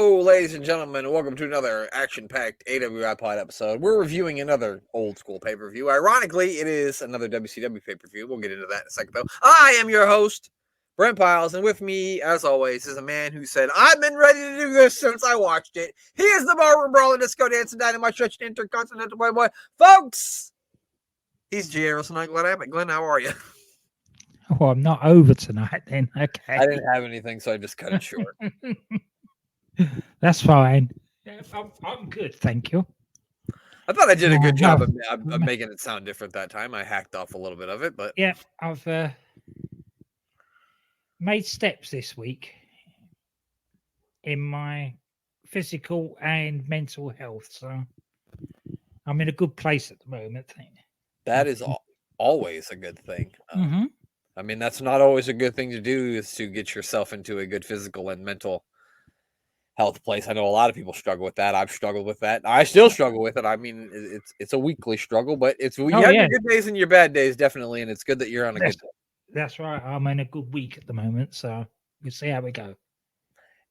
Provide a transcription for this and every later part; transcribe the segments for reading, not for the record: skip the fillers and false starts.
Hello, ladies and gentlemen, and welcome to another action-packed AWI Pod episode. We're reviewing another old-school pay-per-view. Ironically, it is another WCW pay-per-view. We'll get into that in a second, though. I am your host, Brent Piles, and with me, as always, is a man who said, I've been ready to do this since I watched it. He is the barroom brawler, disco dancing, dynamite stretching, intercontinental boy. Folks, he's G.A. tonight. Glenn, how are you? Oh, I'm not over tonight then. Okay. I didn't have anything, so I just cut it short. That's fine. I'm good, thank you. I thought I did a good job of making it sound different that time. I hacked off a little bit of it, but yeah, I've made steps this week in my physical and mental health, so I'm in a good place at the moment. That is always a good thing. Mm-hmm. I mean, that's not always a good thing to do, is to get yourself into a good physical and mental health place. I know a lot of people struggle with that. I've struggled with that. I still struggle with it. I mean, it's a weekly struggle, but you have your good days and your bad days, definitely, and it's good that you're on a good day. That's right. I'm in a good week at the moment, so we'll see how we go.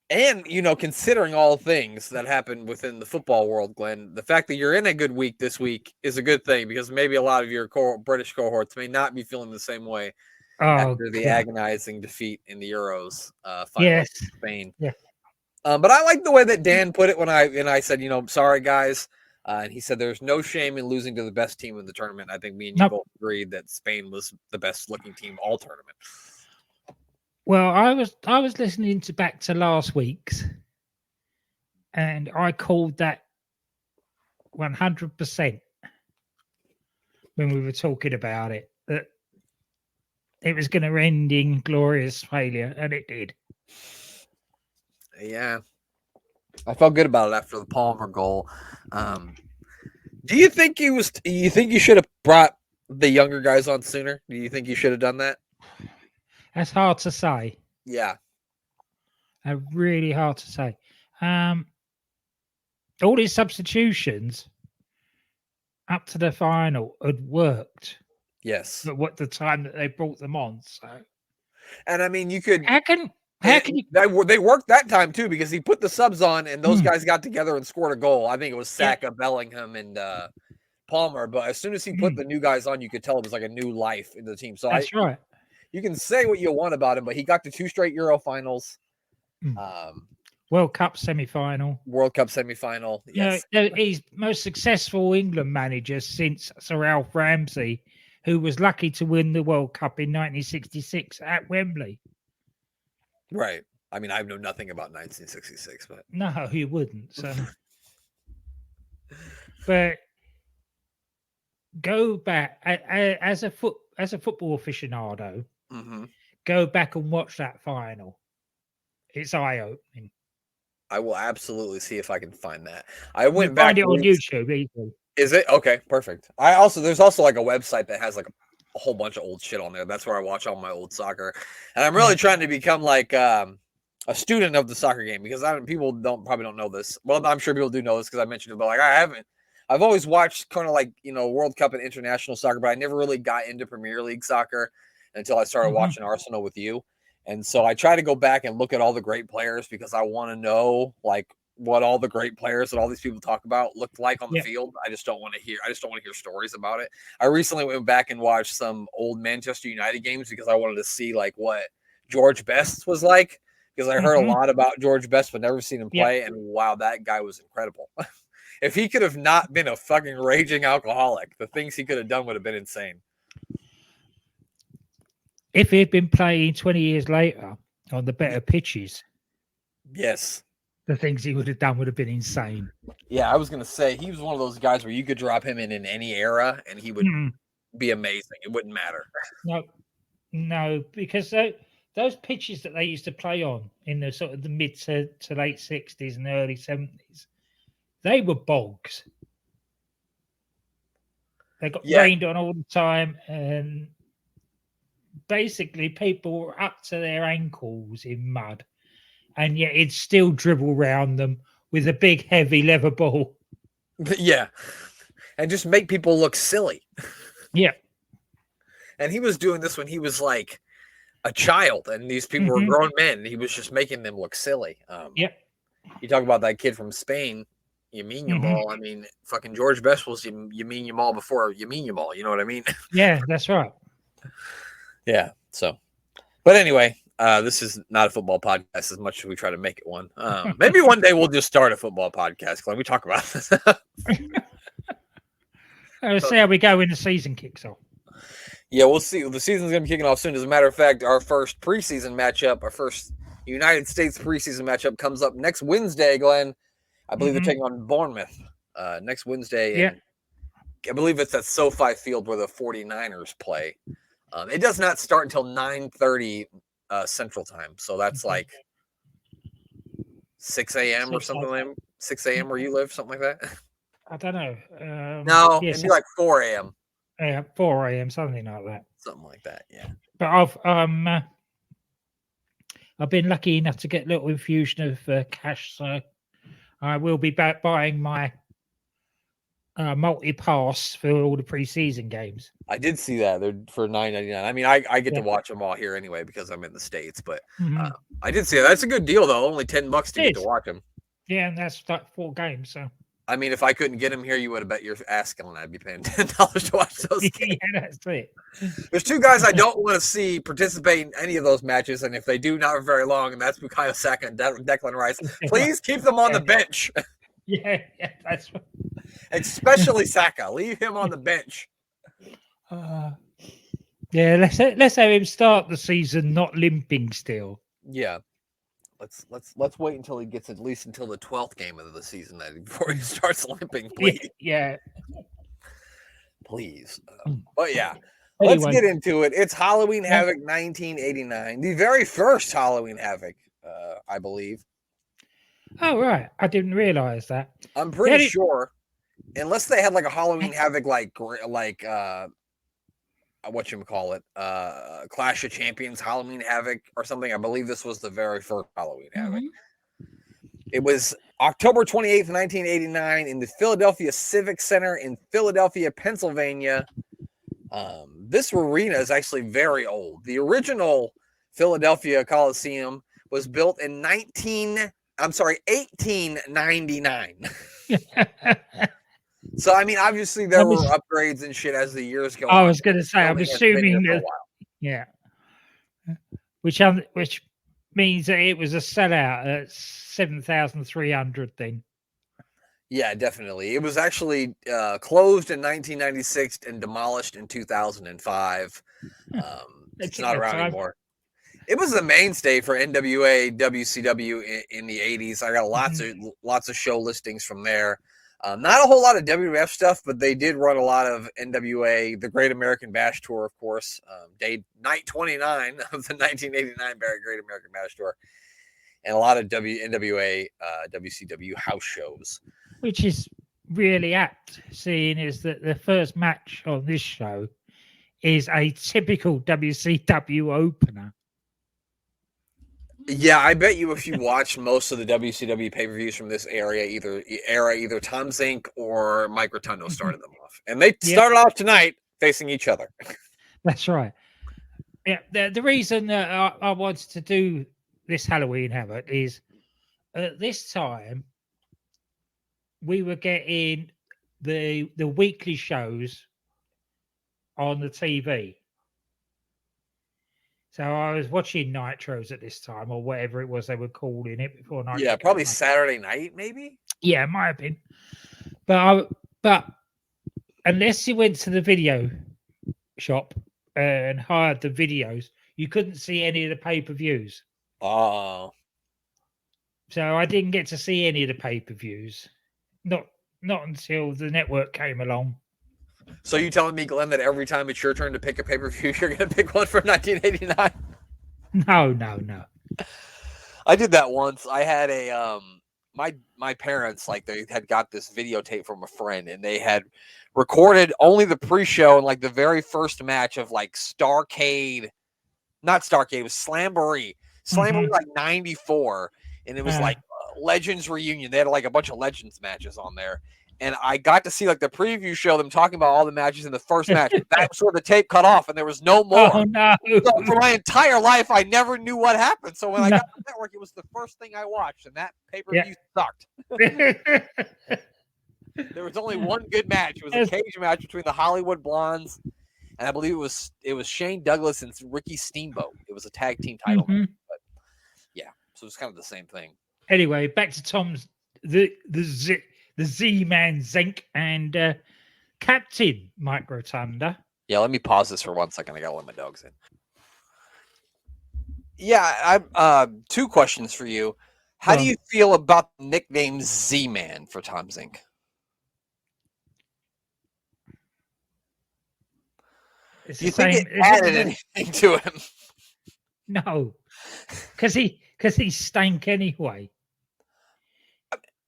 And, considering all things that happen within the football world, Glenn, the fact that you're in a good week this week is a good thing, because maybe a lot of your British cohorts may not be feeling the same way after the agonizing defeat in the Euros final in Spain. Yeah. But I like the way that Dan put it when I said, sorry, guys. And he said there's no shame in losing to the best team in the tournament. I think me and you both agreed that Spain was the best looking team all tournament. Well, I was listening back to last week's, and I called that 100% when we were talking about it, that it was going to end in glorious failure, and it did. Yeah, I felt good about it after the Palmer goal. Do you think you should have brought the younger guys on sooner? Do you think you should have done that? That's hard to say. Yeah, really hard to say. All these substitutions up to the final had worked. Yes, but what the time that they brought them on. So, and I mean, you could. How can you? They worked that time too, because he put the subs on and those guys got together and scored a goal. I think it was Saka, Bellingham, and Palmer. But as soon as he put the new guys on, you could tell it was like a new life in the team. So that's right. You can say what you want about him, but he got to 2 straight Euro finals. World Cup semi-final. Yes. He's most successful England manager since Sir Alf Ramsey, who was lucky to win the World Cup in 1966 at Wembley. Right. I mean, I know nothing about 1966, but no, you wouldn't. So, but go back as a football aficionado. Mm-hmm. Go back and watch that final. It's eye-opening. I will absolutely see if I can find that. I went back. Find it on YouTube. Easily. Is it okay? Perfect. There's also like a website that has like a whole bunch of old shit on there. That's where I watch all my old soccer, and I'm really trying to become like a student of the soccer game, because people probably don't know this. Well, I'm sure people do know this because I mentioned it, but like I haven't. I've always watched kind of like World Cup and international soccer, but I never really got into Premier League soccer until I started watching Arsenal with you. And so I try to go back and look at all the great players, because I want to know like what all the great players that all these people talk about looked like on the field. I just don't want to hear stories about it. I recently went back and watched some old Manchester United games because I wanted to see like what George Best was like, because I heard a lot about George Best but never seen him play. And wow, that guy was incredible. If he could have not been a fucking raging alcoholic, the things he could have done would have been insane. If he had been playing 20 years later on the better pitches, yes, the things he would have done would have been insane. Yeah, I was going to say, he was one of those guys where you could drop him in any era and he would be amazing. It wouldn't matter. No, because those pitches that they used to play on in the sort of the mid to late 60s and early 70s, they were bogs. They got rained on all the time, and basically people were up to their ankles in mud, and yet it'd still dribble around them with a big heavy leather ball. Yeah, and just make people look silly. Yeah. And he was doing this when he was like a child, and these people were grown men. He was just making them look silly. Yep. You talk about that kid from Spain, Yamin Yamal. I mean, fucking George Best was Yamin Yamal before Yamin Yamal. You know what I mean? Yeah, that's right. Yeah. So, but anyway, this is not a football podcast as much as we try to make it one. Maybe one day we'll just start a football podcast, Glenn. We talk about this. Let's see how we go when the season kicks off. Yeah, we'll see. The season's going to be kicking off soon. As a matter of fact, our first preseason matchup, our first United States preseason matchup comes up next Wednesday, Glenn. I believe they're taking on Bournemouth next Wednesday. Yeah. I believe it's at SoFi Field where the 49ers play. It does not start until 9:30 Central Time. So that's like 6 a.m. or something like 6 a.m. where you live, something like that. I don't know. No, it'd be like 4 a.m. Yeah, 4 a.m., something like that. Something like that, yeah. But I've been lucky enough to get a little infusion of cash, so I will be back buying my multi-pass for all the preseason games. I did see that. They're for $9.99. I mean, I get to watch them all here anyway because I'm in the States, but I did see that. That's a good deal, though. Only $10 to get to watch them. Yeah, and that's like 4 games, so. I mean, if I couldn't get them here, you would have bet your ass on I'd be paying $10 to watch those games. Yeah, that's it. There's 2 guys I don't want to see participate in any of those matches, and if they do, not for very long, and that's Bukayo Saka and Declan Rice. Please keep them on the bench. Yeah, that's right. Especially Saka. Leave him on the bench. Yeah, let's have him start the season not limping still. Yeah. Let's wait until he gets at least until the 12th game of the season before he starts limping, please. Yeah. Please. But yeah, let's get into it. It's Halloween Havoc 1989, the very first Halloween Havoc, I believe. Oh, right. I didn't realize that. I'm pretty sure, unless they had like a Halloween Havoc, like whatchamacallit, Clash of Champions Halloween Havoc or something. I believe this was the very first Halloween Havoc. It was October 28th, 1989 in the Philadelphia Civic Center in Philadelphia, Pennsylvania. This arena is actually very old. The original Philadelphia Coliseum was built in 1899. So, I mean, obviously there were upgrades and shit as the years go on. I was going to say, I'm assuming that, yeah. Which means that it was a sellout at 7,300 then. Yeah, definitely. It was actually closed in 1996 and demolished in 2005. It's not around anymore. It was the mainstay for NWA, WCW in the 80s. I got lots of show listings from there. Not a whole lot of WWF stuff, but they did run a lot of NWA, the Great American Bash Tour, of course, night 29 of the 1989 Great American Bash Tour, and a lot of NWA, WCW house shows. Which is really apt, seeing is that the first match on this show is a typical WCW opener. Yeah, I bet you if you watch most of the WCW pay-per-views from this era, either Tom Zink or Mike Rotundo started them off. And they started off tonight facing each other. That's right. Yeah, the reason that I wanted to do this Halloween Havoc is at this time we were getting the weekly shows on the TV. So I was watching Nitros at this time, or whatever it was they were calling it before Nitro. Yeah, probably Saturday night, maybe. Yeah, it might have been. But unless you went to the video shop and hired the videos, you couldn't see any of the pay-per-views. Oh. So I didn't get to see any of the pay-per-views. Not until the network came along. So you telling me, Glenn, that every time it's your turn to pick a pay-per-view, you're going to pick one for 1989? No. I did that once. I had a my parents, like, they had got this videotape from a friend, and they had recorded only the pre-show and like the very first match of like not Starcade, it was Slamboree like 94, and it was like Legends reunion. They had like a bunch of Legends matches on there. and I got to see like the preview show, them talking about all the matches in the first match. That's where the tape cut off, and there was no more. Oh no! So for my entire life, I never knew what happened. So when I No. got the network, it was the first thing I watched, and that pay-per-view sucked. There was only one good match. It was a cage match between the Hollywood Blondes, and I believe it was Shane Douglas and Ricky Steamboat. It was a tag team title match, but yeah, so it's kind of the same thing. Anyway, back to Tom's the Z-Man Zinc and Captain Mike Rotunda. Yeah, let me pause this for 1 second. I gotta let my dogs in. Yeah, I 2 questions for you. How do you feel about the nickname Z-Man for Tom Zink? Do you think it added anything to him? No, because he stank anyway.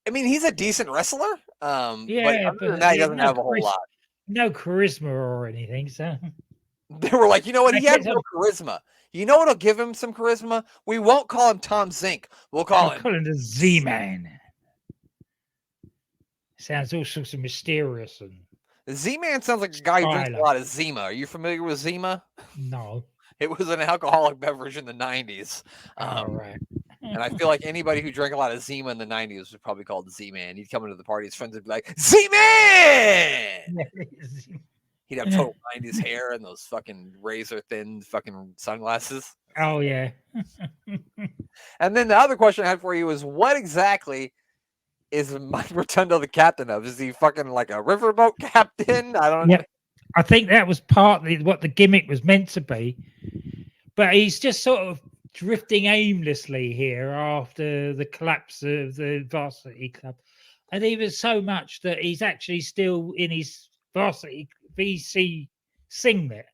I mean, he's a decent wrestler. Yeah, but other than that, he doesn't have a whole lot. No charisma or anything. So they were like, you know what? He has no charisma. You know what'll give him some charisma? We won't call him Tom Zink. We'll call him the Z-Man. Sounds all sorts of mysterious and. Z-Man sounds like a guy who drinks a lot of Zima. Are you familiar with Zima? No. It was an alcoholic beverage in the 90s. Right. And I feel like anybody who drank a lot of Zima in the 90s was probably called Z-Man. He'd come into the party, his friends would be like, Z-Man! He'd have total 90s hair and those fucking razor-thin fucking sunglasses. Oh, yeah. And then the other question I had for you is, what exactly is Mike Rotundo the captain of? Is he fucking like a riverboat captain? I don't know. I think that was partly what the gimmick was meant to be. But he's just sort of drifting aimlessly here after the collapse of the varsity club. And even so much that he's actually still in his varsity VC singlet.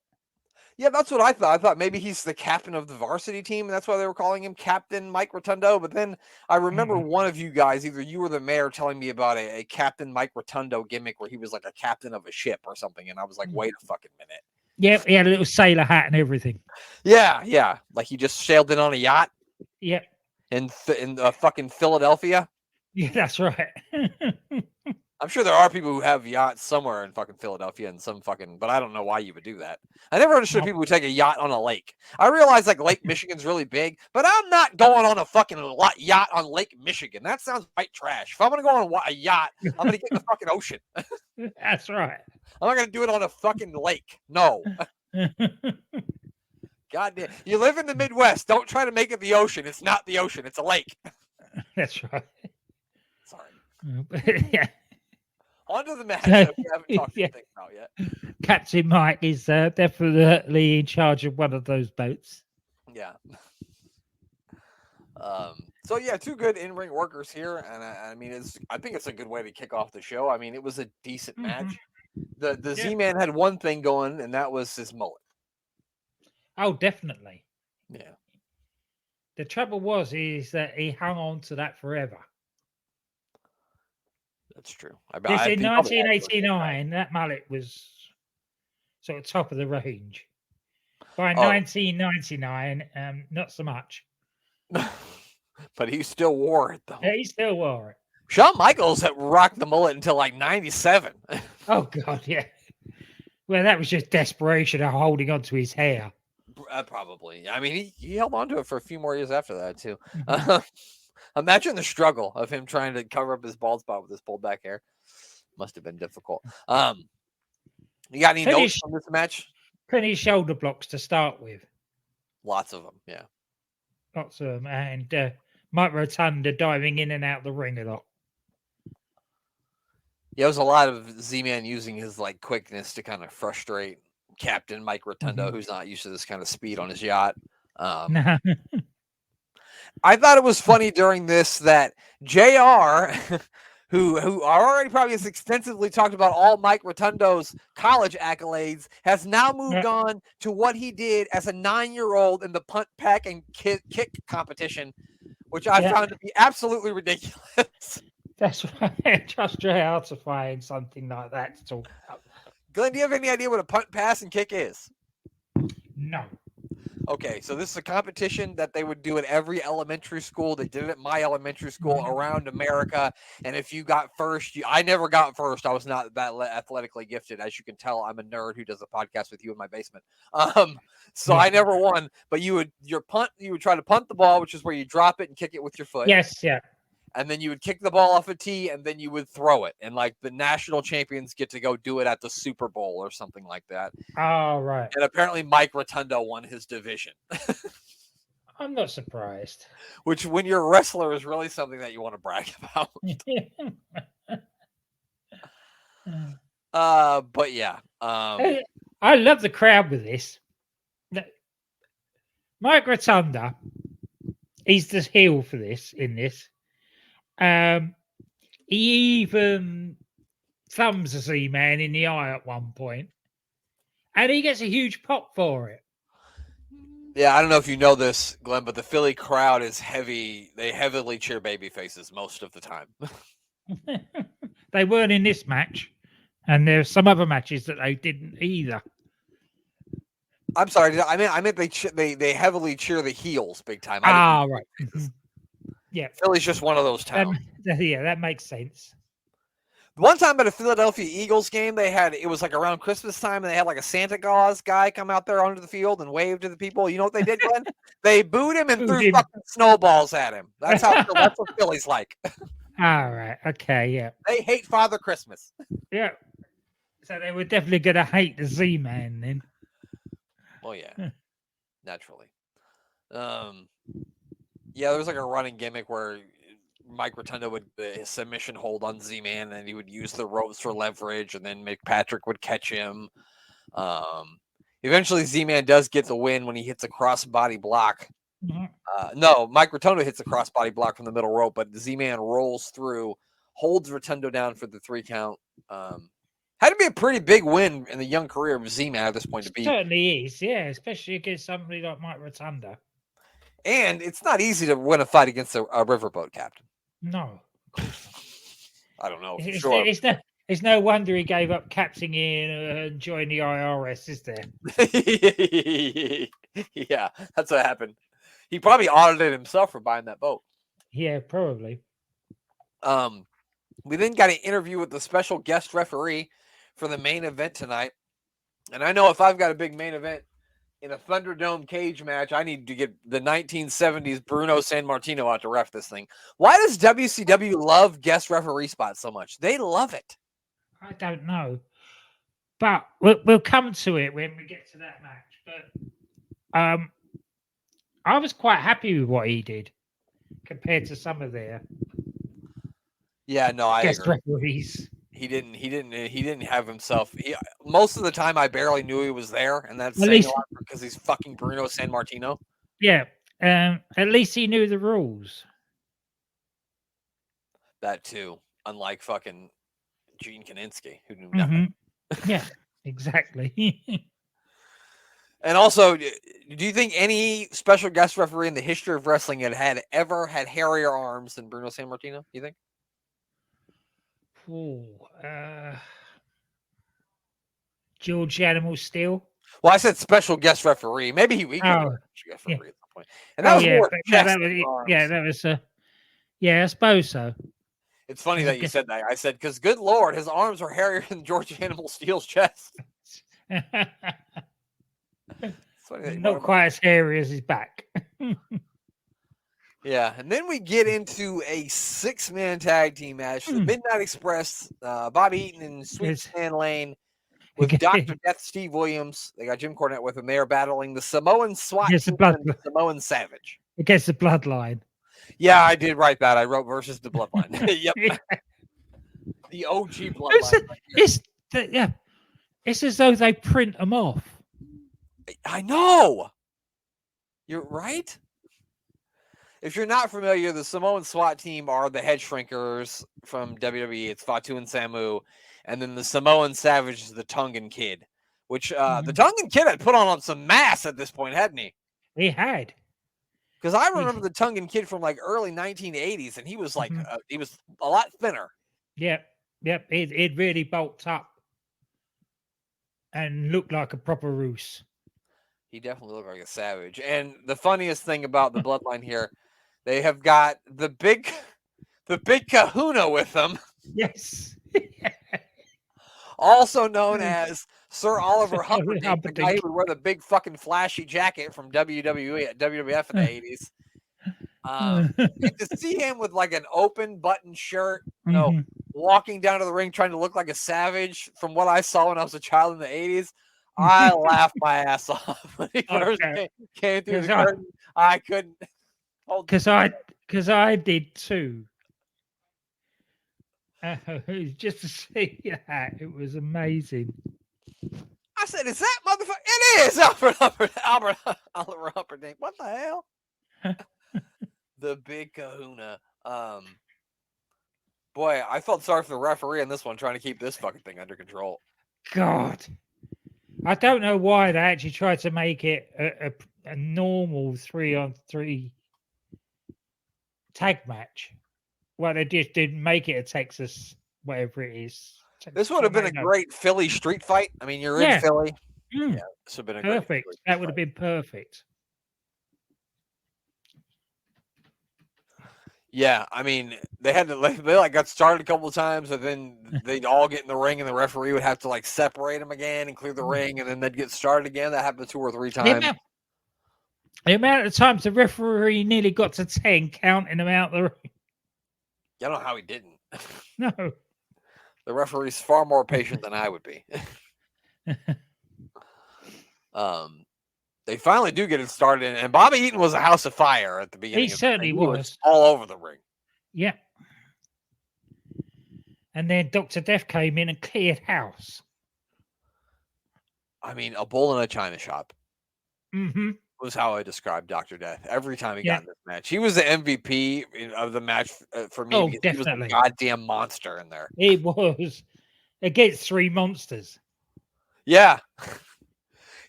Yeah, that's what I thought. I thought maybe he's the captain of the varsity team, and that's why they were calling him Captain Mike Rotundo. But then I remember one of you guys, either you or the mayor, telling me about a Captain Mike Rotundo gimmick where he was like a captain of a ship or something. And I was like, wait a fucking minute. Yeah, he had a little sailor hat and everything. Yeah. Like he just sailed in on a yacht. Yeah. In fucking Philadelphia. Yeah, that's right. I'm sure there are people who have yachts somewhere in fucking Philadelphia and but I don't know why you would do that. I never understood people who take a yacht on a lake. I realize like Lake Michigan's really big, but I'm not going on a fucking yacht on Lake Michigan. That sounds white trash. If I'm going to go on a yacht, I'm going to get in the fucking ocean. That's right. I'm not going to do it on a fucking lake. No. God damn. You live in the Midwest. Don't try to make it the ocean. It's not the ocean. It's a lake. That's right. Sorry. Yeah. On to the match that we haven't talked anything about yet. Captain Mike is definitely in charge of one of those boats. Yeah. So yeah, 2 good in-ring workers here, and I mean, I think it's a good way to kick off the show. I mean, it was a decent match. The Z-Man had one thing going, and that was his mullet. Oh, definitely. Yeah. The trouble is that he hung on to that forever. That's true. In 1989, that mullet was sort of top of the range. By 1999, not so much. But he still wore it, though. Yeah, he still wore it. Shawn Michaels had rocked the mullet until like 97. Oh, God, yeah. Well, that was just desperation of holding on to his hair. Probably. I mean, he held on to it for a few more years after that, too. Imagine the struggle of him trying to cover up his bald spot with his pulled back hair. Must have been difficult. You got any notes on this match? Plenty of shoulder blocks to start with. Lots of them, yeah. Lots of them. And Mike Rotunda diving in and out the ring a lot. Yeah, it was a lot of Z-Man using his like quickness to kind of frustrate Captain Mike Rotundo, who's not used to this kind of speed on his yacht. I thought it was funny during this that JR, who already probably has extensively talked about all Mike Rotundo's college accolades, has now moved on to what he did as a 9-year-old in the punt, pack, and kick competition, which I found to be absolutely ridiculous. That's right. Trust your how to find something like that to talk about. Glenn, do you have any idea what a punt, pass, and kick is? No. Okay, so this is a competition that they would do at every elementary school. They did it at my elementary school around America. And if you got first, I never got first. I was not that athletically gifted. As you can tell, I'm a nerd who does a podcast with you in my basement. So I never won. But you would try to punt the ball, which is where you drop it and kick it with your foot. Yes, yeah. And then you would kick the ball off a tee, and then you would throw it. And like the national champions get to go do it at the Super Bowl or something like that. Oh, right. And apparently Mike Rotundo won his division. I'm not surprised. Which, when you're a wrestler, is really something that you want to brag about. But yeah. I love the crowd with this. Mike Rotunda, he's the heel for this, in this. He even thumbs the Z-Man in the eye at one point, and he gets a huge pop for it. Yeah, I don't know if you know this, Glenn, but the Philly crowd is heavy. They heavily cheer baby faces most of the time. They weren't in this match, and there's some other matches that they didn't either. I'm sorry. I meant they heavily cheer the heels big time. Right. Yeah, Philly's just one of those towns. That makes sense. One time at a Philadelphia Eagles game, it was like around Christmas time, and they had like a Santa Claus guy come out there onto the field and wave to the people. You know what they did, Glenn? They booed him and threw fucking snowballs at him. That's what Philly's like. All right. Okay. Yeah. They hate Father Christmas. Yeah. So they were definitely going to hate the Z-Man then. Oh yeah, naturally. Yeah, there was like a running gimmick where Mike Rotundo would his submission hold on Z-Man, and he would use the ropes for leverage, and then McPatrick would catch him. Eventually, Z-Man does get the win when he hits a crossbody block. No, Mike Rotundo hits a crossbody block from the middle rope, but the Z-Man rolls through, holds Rotundo down for the 3 count. Had to be a pretty big win in the young career of Z-Man at this point to be. Certainly is, yeah, especially against somebody like Mike Rotundo. And it's not easy to win a fight against a riverboat captain. No. I don't know. It's no wonder he gave up captaining and joined the IRS, is there? Yeah, that's what happened. He probably audited himself for buying that boat. Yeah, probably. We then got an interview with the special guest referee for the main event tonight. And I know if I've got a big main event in a Thunderdome cage match, I need to get the 1970s Bruno Sammartino out to ref this thing. Why does WCW love guest referee spots so much? They love it. I don't know. But we'll come to it when we get to that match. But I was quite happy with what he did compared to some of their guest referees. He didn't have himself. Most of the time, I barely knew he was there, and that's saying a lot because he's fucking Bruno Sammartino. Yeah, at least he knew the rules. That too, unlike fucking Gene Kaninsky, who knew nothing. Yeah, exactly. And also, do you think any special guest referee in the history of wrestling had ever had hairier arms than Bruno Sammartino? You think? George Animal Steel. Well, I said special guest referee. Maybe he could be a special guest referee at some point. And that was more that was I suppose so. It's funny that you said that. I said, because good Lord, his arms are hairier than George Animal Steel's chest. Not quite as hairy as his back. Yeah, and then we get into a 6-man tag team match. The Midnight Express, Bobby Eaton and Sweet Stan Lane with Dr. Death Steve Williams. They got Jim Cornette with him. They are battling the Samoan SWAT team and the Samoan Savage. Against the Bloodline. Yeah, I did write that. I wrote versus the Bloodline. Yep. The OG Bloodline. It's as though they print them off. I know. You're right. If you're not familiar, the Samoan SWAT team are the Head Shrinkers from WWE. It's Fatu and Samu. And then the Samoan Savage is the Tongan Kid, which the Tongan Kid had put on some mass at this point, hadn't he? He had. Because I remember the Tongan Kid from like early 1980s, and he was like, he was a lot thinner. Yep. It really bulked up and looked like a proper Roos. He definitely looked like a savage. And the funniest thing about the bloodline here, they have got the big kahuna with them, Yes. also known as Sir Oliver Humperdinck, the guy Humperdinck. who would wear the big fucking flashy jacket from WWE at WWF in the 80s. And to see him with like an open button shirt, walking down to the ring trying to look like a savage, from what I saw when I was a child in the 80s, I laughed my ass off when he first came through the curtain. I couldn't hold because I did too. Just to see that, it was amazing. I said, "Is that motherfucker?" It is Albert Humperdinck. What the hell? The big kahuna. Boy, I felt sorry for the referee in this one, trying to keep this fucking thing under control. God, I don't know why they actually tried to make it a normal 3-on-3 tag match. Well, they just didn't make it a Texas, whatever it is. This would have been a great Philly street fight. I mean, you're in Philly. Yeah, this would have been perfect. That would have been perfect. Yeah, I mean, they got started a couple of times, and then they'd all get in the ring, and the referee would have to like separate them again and clear the ring, and then they'd get started again. That happened 2 or 3 times. The amount of times the referee nearly got to 10 counting them out the ring. I don't know how he didn't. No. The referee's far more patient than I would be. They finally do get it started, and Bobby Eaton was a house of fire at the beginning. He certainly was. All over the ring. Yeah. And then Dr. Death came in and cleared house. I mean, a bull in a china shop. Mm-hmm. Was how I described Dr. Death every time he got in this match. He was the MVP of the match for me. Oh, definitely. He was a goddamn monster in there. He was against 3 monsters. Yeah.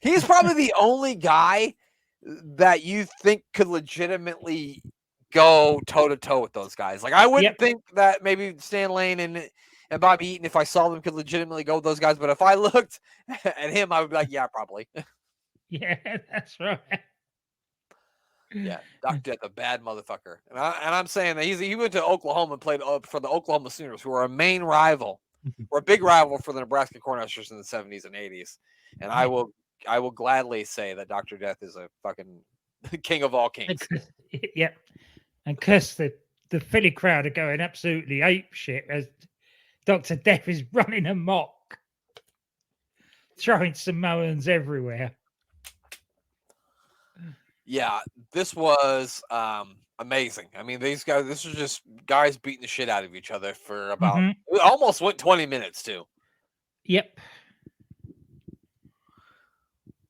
He's probably the only guy that you think could legitimately go toe-to-toe with those guys. Like, I wouldn't think that maybe Stan Lane and Bobby Eaton, if I saw them, could legitimately go with those guys. But if I looked at him, I would be like, yeah, probably. Yeah, that's right. Yeah, Dr. Death, a bad motherfucker. And I'm saying that he went to Oklahoma and played for the Oklahoma Sooners, who are a main rival, or a big rival for the Nebraska Cornhuskers in the 70s and 80s. And I will gladly say that Dr. Death is a fucking king of all kings. Yeah. And because the Philly crowd are going absolutely ape shit as Dr. Death is running amok, throwing Samoans everywhere. Yeah, this was amazing. I mean, these guys, this was just guys beating the shit out of each other for about, it almost went 20 minutes too. Yep.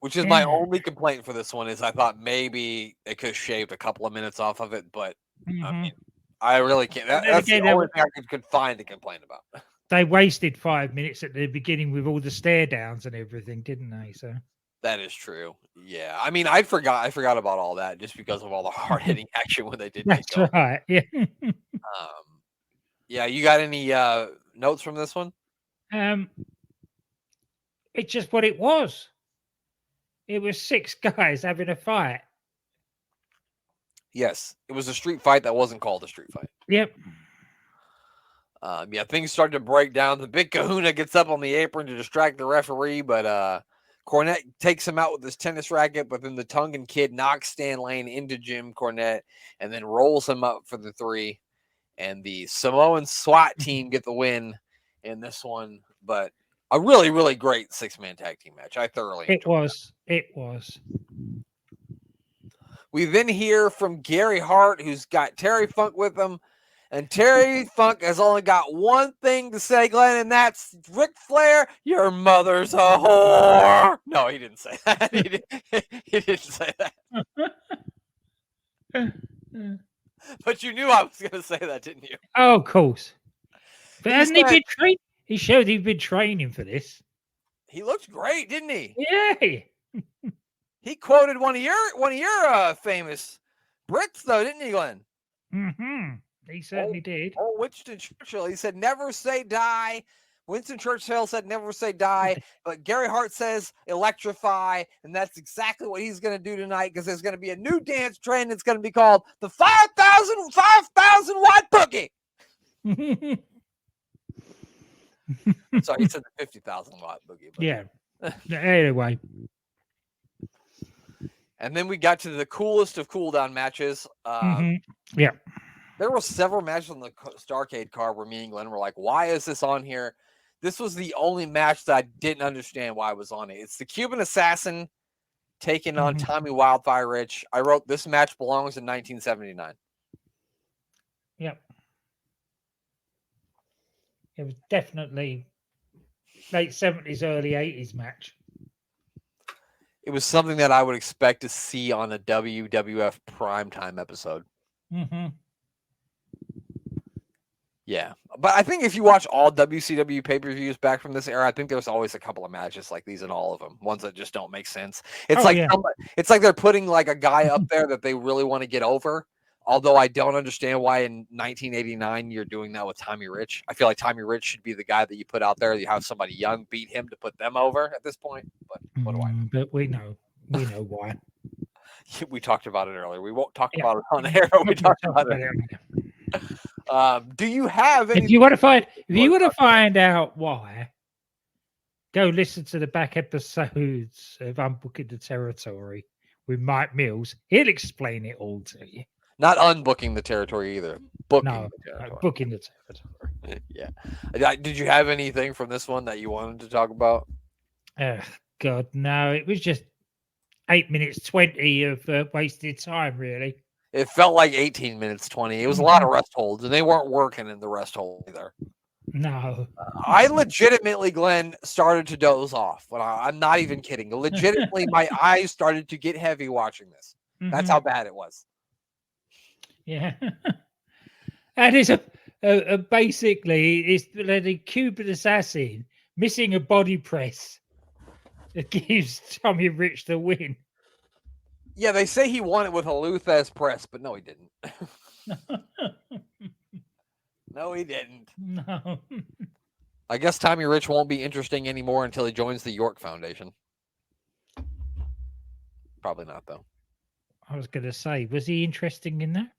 Which is my only complaint for this one, is I thought maybe they could have shaved a couple of minutes off of it, but I mean, I really can't. That's the only thing I could find to complain about. They wasted 5 minutes at the beginning with all the stare downs and everything, didn't they? So that is true. Yeah, I mean, I forgot about all that just because of all the hard hitting action when they did. That's right. Yeah. Yeah. You got any notes from this one? It's just what it was. It was 6 guys having a fight. Yes, it was a street fight that wasn't called a street fight. Yep. Yeah, things started to break down. The big kahuna gets up on the apron to distract the referee, but Cornette takes him out with his tennis racket, but then the Tongan kid knocks Stan Lane into Jim Cornette and then rolls him up for the 3. And the Samoan SWAT team get the win in this one. But a really, really great 6-man tag team match. I thoroughly enjoyed it. It was. We then hear from Gary Hart, who's got Terry Funk with him. And Terry Funk has only got one thing to say, Glenn, and that's, Ric Flair, your mother's a whore. No, he didn't say that. He didn't say that. But you knew I was going to say that, didn't you? Oh, of course. But hasn't he been trained? He showed he'd been training for this. He looked great, didn't he? Yeah. He quoted one of your famous Brits, though, didn't he, Glenn? Mm-hmm. He certainly did. Oh, Winston Churchill. He said, "Never say die, Winston Churchill said never say die, but Gary Hart says electrify, and that's exactly what he's going to do tonight because there's going to be a new dance trend. It's going to be called the 5,000 watt boogie. Sorry, he said the 50,000 watt boogie. But... Yeah. Anyway. And then we got to the coolest of cooldown matches. Yeah. There were several matches on the Starcade card where me and Glenn were like, why is this on here? This was the only match that I didn't understand why it was on it. It's the Cuban Assassin taking on Tommy Wildfire Rich. I wrote this match belongs in 1979. Yep. It was definitely late 70s, early 80s match. It was something that I would expect to see on a WWF primetime episode. Yeah, but I think if you watch all WCW pay-per-views back from this era, I think there's always a couple of matches like these in all of them. Ones that just don't make sense. It's it's like they're putting like a guy up there that they really want to get over. Although I don't understand why in 1989 you're doing that with Tommy Rich. I feel like Tommy Rich should be the guy that you put out there. You have somebody young beat him to put them over at this point. But what do I know? But we know why. We talked about it earlier. We won't talk about it on air. We talked about it. Do you have any? If you want to find out why, go listen to the back episodes of Unbooking the Territory with Mike Mills. He'll explain it all to you. Not unbooking the territory either. Booking the territory. Booking the territory. Yeah. Did you have anything from this one that you wanted to talk about? God, no. It was just 8 minutes 20 of wasted time, really. It felt like 18 minutes 20. It was a lot of rest holds, and they weren't working in the rest hold either. No. I legitimately, Glenn, started to doze off. I'm not even kidding. Legitimately, my eyes started to get heavy watching this. That's how bad it was. Yeah. And it's basically it's the Cuban Assassin missing a body press that gives Tommy Rich the win. Yeah, they say he won it with a Luthez press, but no, he didn't. No, he didn't. No. I guess Tommy Rich won't be interesting anymore until he joins the York Foundation. Probably not, though. I was going to say, was he interesting in that?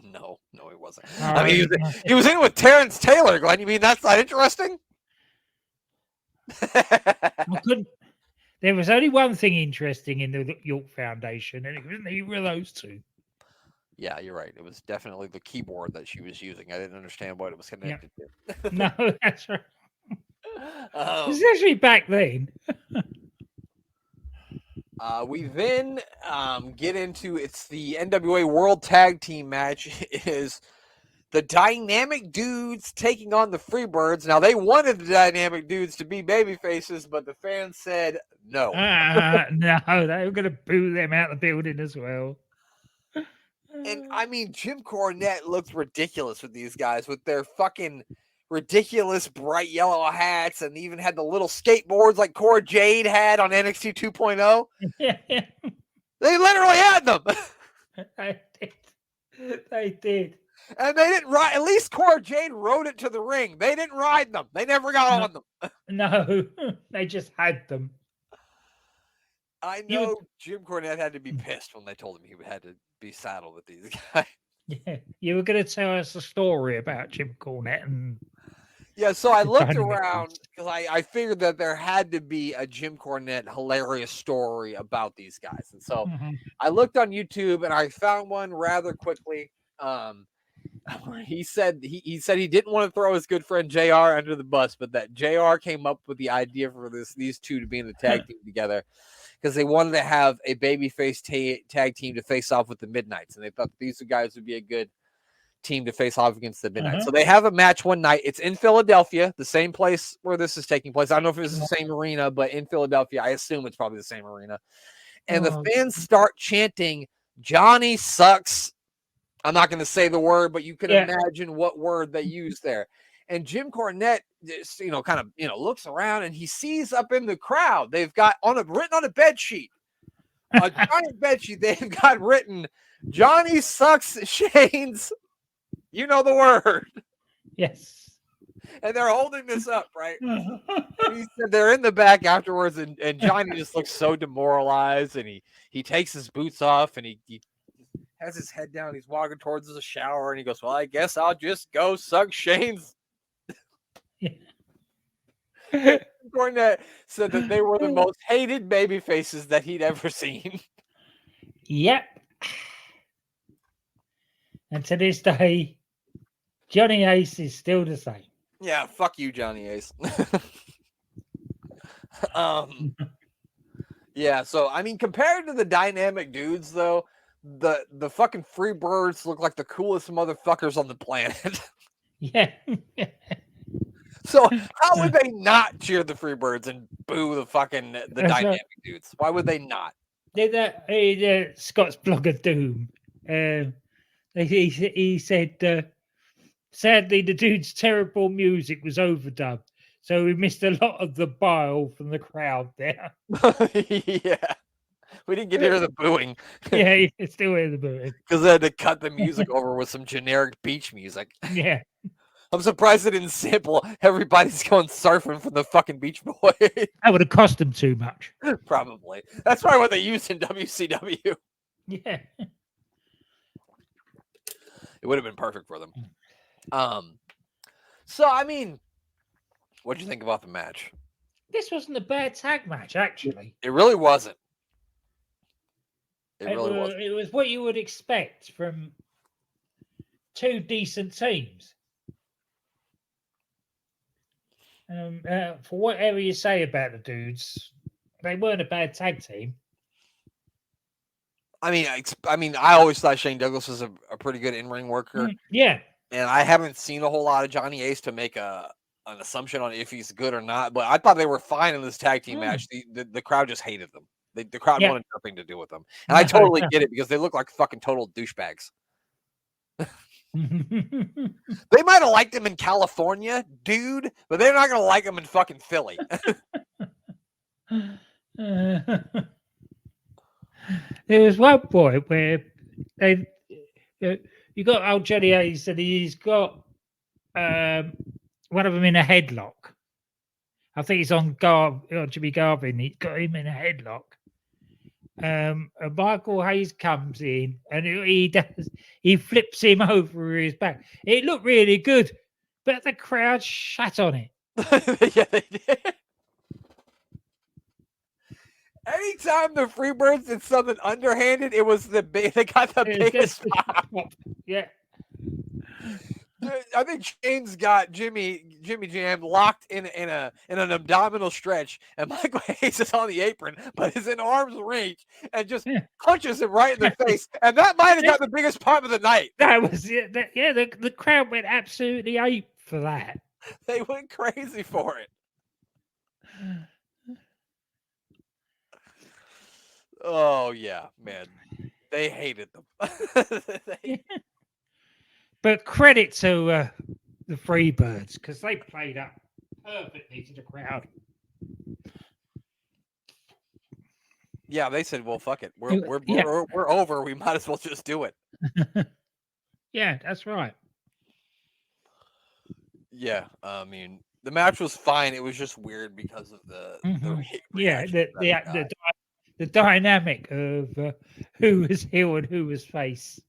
No, he wasn't. I mean, he was in with Terrence Taylor, Glenn. You mean that's not interesting? There was only one thing interesting in the York Foundation, and it was neither of those two. Yeah, you're right. It was definitely the keyboard that she was using. I didn't understand what it was connected to. No, that's right. Especially back then. We then get into it's the NWA World Tag Team match. It is the Dynamic Dudes taking on the Freebirds. Now, they wanted the Dynamic Dudes to be baby faces, but the fans said no. No, they were going to boo them out of the building as well. And, I mean, Jim Cornette looked ridiculous with these guys with their fucking ridiculous bright yellow hats and even had the little skateboards like Cora Jade had on NXT 2.0. They literally had them. They did. And they didn't ride. At least Cora Jade rode it to the ring. They didn't ride them. They never got on them. No, they just had them. I know Jim Cornette had to be pissed when they told him he had to be saddled with these guys. Yeah, you were going to tell us a story about Jim Cornette. Yeah, so I looked around because I figured that there had to be a Jim Cornette hilarious story about these guys. And so I looked on YouTube and I found one rather quickly. He said he didn't want to throw his good friend JR under the bus, but that JR came up with the idea for these two to be in the tag team together because they wanted to have a babyface tag team to face off with the Midnights, and they thought these guys would be a good team to face off against the Midnights. So they have a match one night. It's in Philadelphia, the same place where this is taking place. I don't know if it's the same arena, but in Philadelphia, I assume it's probably the same arena. And the fans start chanting, "Johnny sucks." I'm not going to say the word, but you can imagine what word they use there. And Jim Cornette, just, looks around and he sees up in the crowd, they've got written on a bed sheet, a giant bed sheet. They've got written, "Johnny sucks Shane's." You know the word. Yes. And they're holding this up, right? And he said they're in the back afterwards, and Johnny just looks so demoralized, and he takes his boots off, and he has his head down. He's walking towards the shower, and he goes, "Well, I guess I'll just go suck Shane's." Cornette said that they were the most hated baby faces that he'd ever seen. Yep. And to this day, Johnny Ace is still the same. Yeah, fuck you, Johnny Ace. Yeah, so I mean, compared to the dynamic dudes, though, the fucking Freebirds look like the coolest motherfuckers on the planet. Yeah. So how would they not cheer the Freebirds and boo the dynamic dudes? Why would they not? Scott's blogger Doom. He said, sadly, the dude's terrible music was overdubbed, so we missed a lot of the bile from the crowd there. Yeah. We didn't get to hear the booing. Yeah, you can still hear the booing. Because they had to cut the music over with some generic beach music. Yeah. I'm surprised they didn't sample Everybody's Going Surfing from the fucking Beach Boys. That would have cost them too much. Probably. That's probably what they used in WCW. Yeah. It would have been perfect for them. So, I mean, what'd you think about the match? This wasn't a bad tag match, actually. It really wasn't. It really wasn't. It was what you would expect from two decent teams. For whatever you say about the dudes, they weren't a bad tag team. I mean, I always thought Shane Douglas was a pretty good in-ring worker. Yeah. And I haven't seen a whole lot of Johnny Ace to make an assumption on if he's good or not. But I thought they were fine in this tag team match. The crowd just hated them. The crowd wanted nothing to do with them. And I totally get it because they look like fucking total douchebags. They might have liked him in California, dude, but they're not going to like him in fucking Philly. There was one point where you got old Johnny Ace and he's got one of them in a headlock. I think he's on Jimmy Garvin. He's got him in a headlock. And Michael Hayes comes in and he flips him over his back. It looked really good, but the crowd shat on it. Yeah, they did. Anytime the Freebirds did something underhanded, it was they got the biggest pop. Yeah. I think Shane's got Jimmy Jam locked in an abdominal stretch, and Michael Hayes is on the apron, but is in arm's reach and just punches him right in the face. And that might have got the biggest pop of the night. That was it. The crowd went absolutely ape for that. They went crazy for it. Oh yeah, man. They hated them. But credit to the Freebirds because they played up perfectly to the crowd. Yeah, they said, "Well, fuck it, we're over. We might as well just do it." Yeah, that's right. Yeah, I mean, the match was fine. It was just weird because of the dynamic of who was heel and who was face.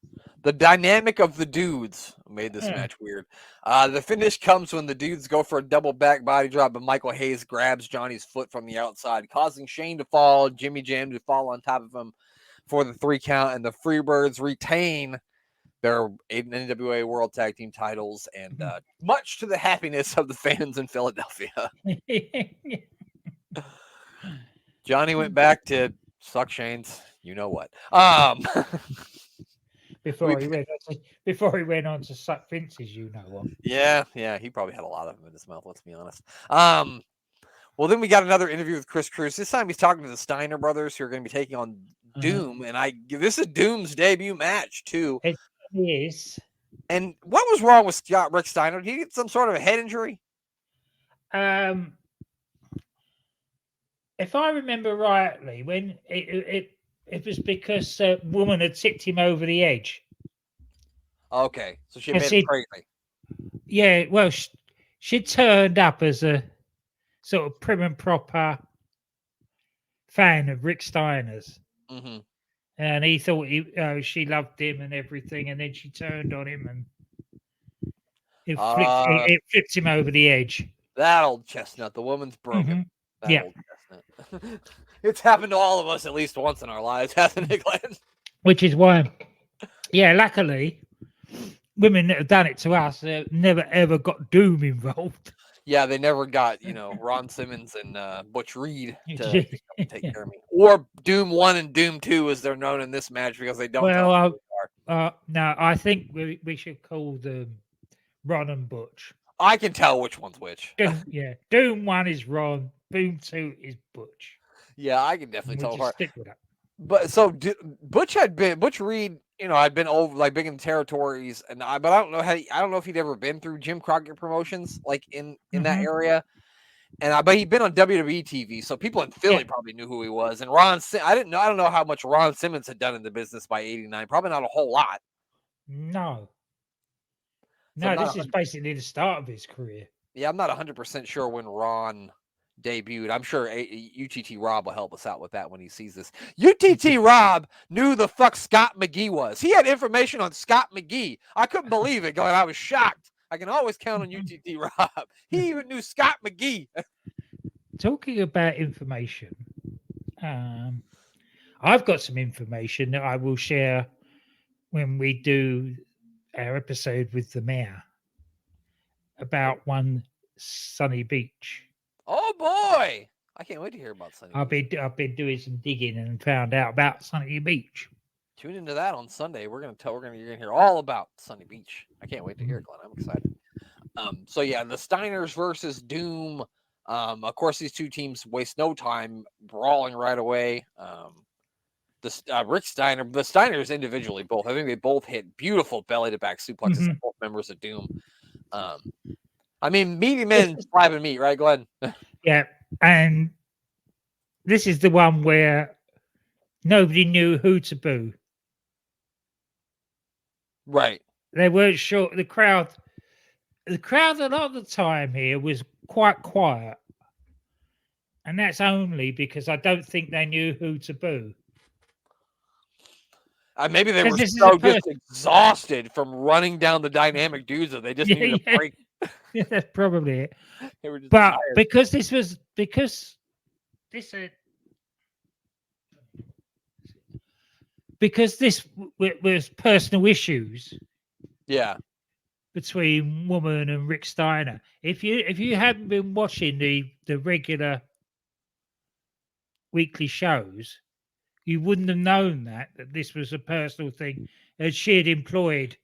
The dynamic of the dudes made this match weird. The finish comes when the dudes go for a double back body drop, but Michael Hayes grabs Johnny's foot from the outside, causing Shane to fall, Jimmy Jam to fall on top of him for the 3 count, and the Freebirds retain their NWA World Tag Team titles, and much to the happiness of the fans in Philadelphia. Johnny went back to suck Shane's, you know what. Before he went on to suck Vince's, you know what. Yeah, he probably had a lot of them in his mouth, let's be honest. Well, then we got another interview with Chris Cruz. This time he's talking to the Steiner brothers who are going to be taking on Doom, and this is Doom's debut match, too. It is. And what was wrong with Rick Steiner? Did he get some sort of a head injury? If I remember rightly, when it was because a woman had tipped him over the edge. Okay, so she made him crazy. Yeah, well, she turned up as a sort of prim and proper fan of Rick Steiner's. Mm-hmm. And he thought she loved him and everything, and then she turned on him and it flipped him over the edge. That old chestnut, the woman's broken. That Yeah. old chestnut. It's happened to all of us at least once in our lives, hasn't it, Glenn? Which is why, yeah, luckily, women that have done it to us never ever got Doom involved. Yeah, they never got, Ron Simmons and Butch Reed to take care of me. Or Doom 1 and Doom 2, as they're known in this match, because they don't well, no, I think we should call them Ron and Butch. I can tell which one's which. Doom 1 is Ron, Doom 2 is Butch. Yeah, I can definitely tell apart. Stick with that. But so Butch Reed, had been over like big in the territories, but I don't know if he'd ever been through Jim Crockett Promotions, like in that area. But he'd been on WWE TV, so people in Philly probably knew who he was. And I don't know how much Ron Simmons had done in the business by '89. Probably not a whole lot. No, So this is basically the start of his career. Yeah, I'm not 100% sure when Ron debuted. I'm sure UTT Rob will help us out with that when he sees this. UTT Rob knew the fuck Scott McGee was. He had information on Scott McGee. I couldn't believe it. I was shocked. I can always count on UTT Rob. He even knew Scott McGee. Talking about information, I've got some information that I will share when we do our episode with the mayor about one Sunny Beach. Oh boy! I can't wait to hear about Sunny Beach. I've been doing some digging and found out about Sunny Beach. Tune into that on Sunday. You're gonna hear all about Sunny Beach. I can't wait to hear it, Glenn. I'm excited. So yeah, the Steiners versus Doom. Of course, these two teams waste no time brawling right away. Rick Steiner, the Steiners individually both. I think they both hit beautiful belly to back suplexes. Both members of Doom. Meaty men slapping meat, right, Glenn? Yeah, and this is the one where nobody knew who to boo. Right. They weren't sure. The crowd a lot of the time here was quite quiet. And that's only because I don't think they knew who to boo. Maybe they were so just exhausted from running down the dynamic dudes that they just needed a break. Yeah, that's probably it. They were just but tired. because this was personal issues. Yeah. Between Woman and Rick Steiner. If you hadn't been watching the regular weekly shows, you wouldn't have known that this was a personal thing, as she had employed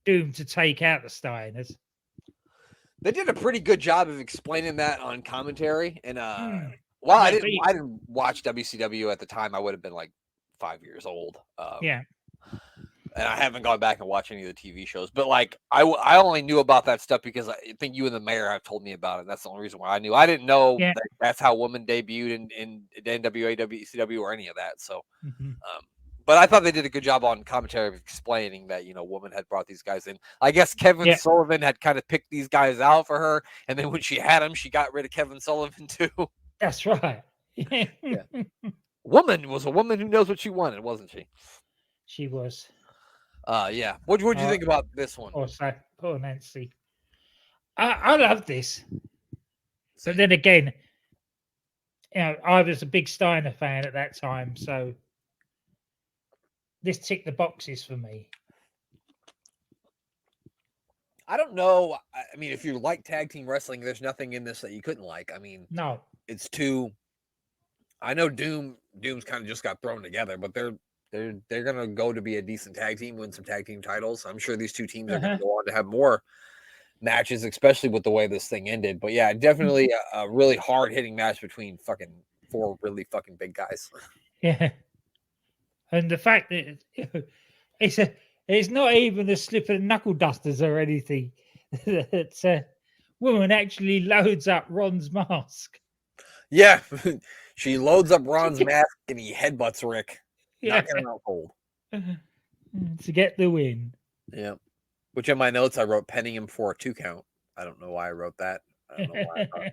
Doom to take out the Steiners. They did a pretty good job of explaining that on commentary. And while I didn't watch WCW at the time, I would have been like 5 years old. And I haven't gone back and watched any of the TV shows, but like I only knew about that stuff because I think you and the mayor have told me about it. That's the only reason why I knew. I didn't know that that's how Woman debuted in NWA, WCW, or any of that. So, but I thought they did a good job on commentary of explaining that Woman had brought these guys in. I guess Kevin Sullivan had kind of picked these guys out for her, and then when she had them, she got rid of Kevin Sullivan too. That's right. Woman was a woman who knows what she wanted, wasn't she? She was. Yeah. What do you think about this one? Poor Nancy. I love this. So then again, I was a big Steiner fan at that time, so this ticked the boxes for me. I don't know. If you like tag team wrestling, there's nothing in this that you couldn't like. No. It's too. I know Doom's kind of just got thrown together, but they're gonna go to be a decent tag team, win some tag team titles. I'm sure these two teams are gonna go on to have more matches, especially with the way this thing ended. But yeah, definitely a really hard hitting match between fucking four really fucking big guys. Yeah, and the fact that it's not even a slip of knuckle dusters or anything. That Woman actually loads up Ron's mask. Yeah, she loads up Ron's mask and he headbutts Rick. Knocking him out cold. To get the win. Yeah. Which in my notes I wrote penning him for a 2 count. I don't know why I wrote that. I don't know why I thought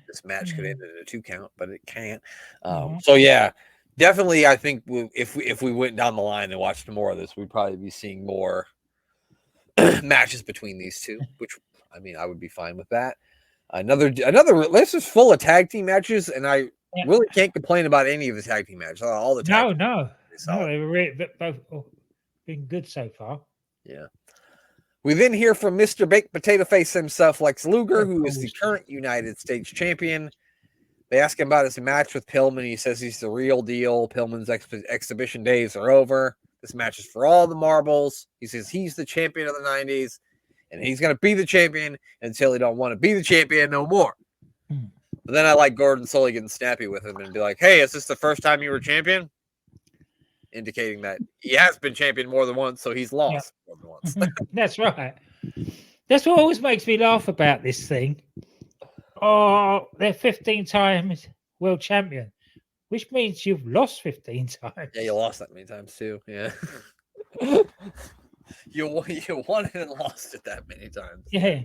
this match could end in a 2 count, but it can't. So yeah, definitely. I think if we went down the line and watched more of this, we'd probably be seeing more matches between these two. Which I mean, I would be fine with that. Another. This is full of tag team matches, and I really can't complain about any of the tag team matches. All the tag no, they were both been good so far. Yeah. We then hear from Mr. Baked Potato Face himself, Lex Luger, who is the current United States champion. They ask him about his match with Pillman. He says he's the real deal. Pillman's exhibition days are over. This match is for all the marbles. He says he's the champion of the 90s, and he's going to be the champion until he don't want to be the champion no more. But then I like Gordon Sully getting snappy with him and be like, hey, is this the first time you were champion? Indicating that he has been champion more than once, so he's lost more than once. That's right. That's what always makes me laugh about this thing. Oh, they're 15 times world champion, which means you've lost 15 times. Yeah, you lost that many times too. Yeah. you won it and lost it that many times. Yeah.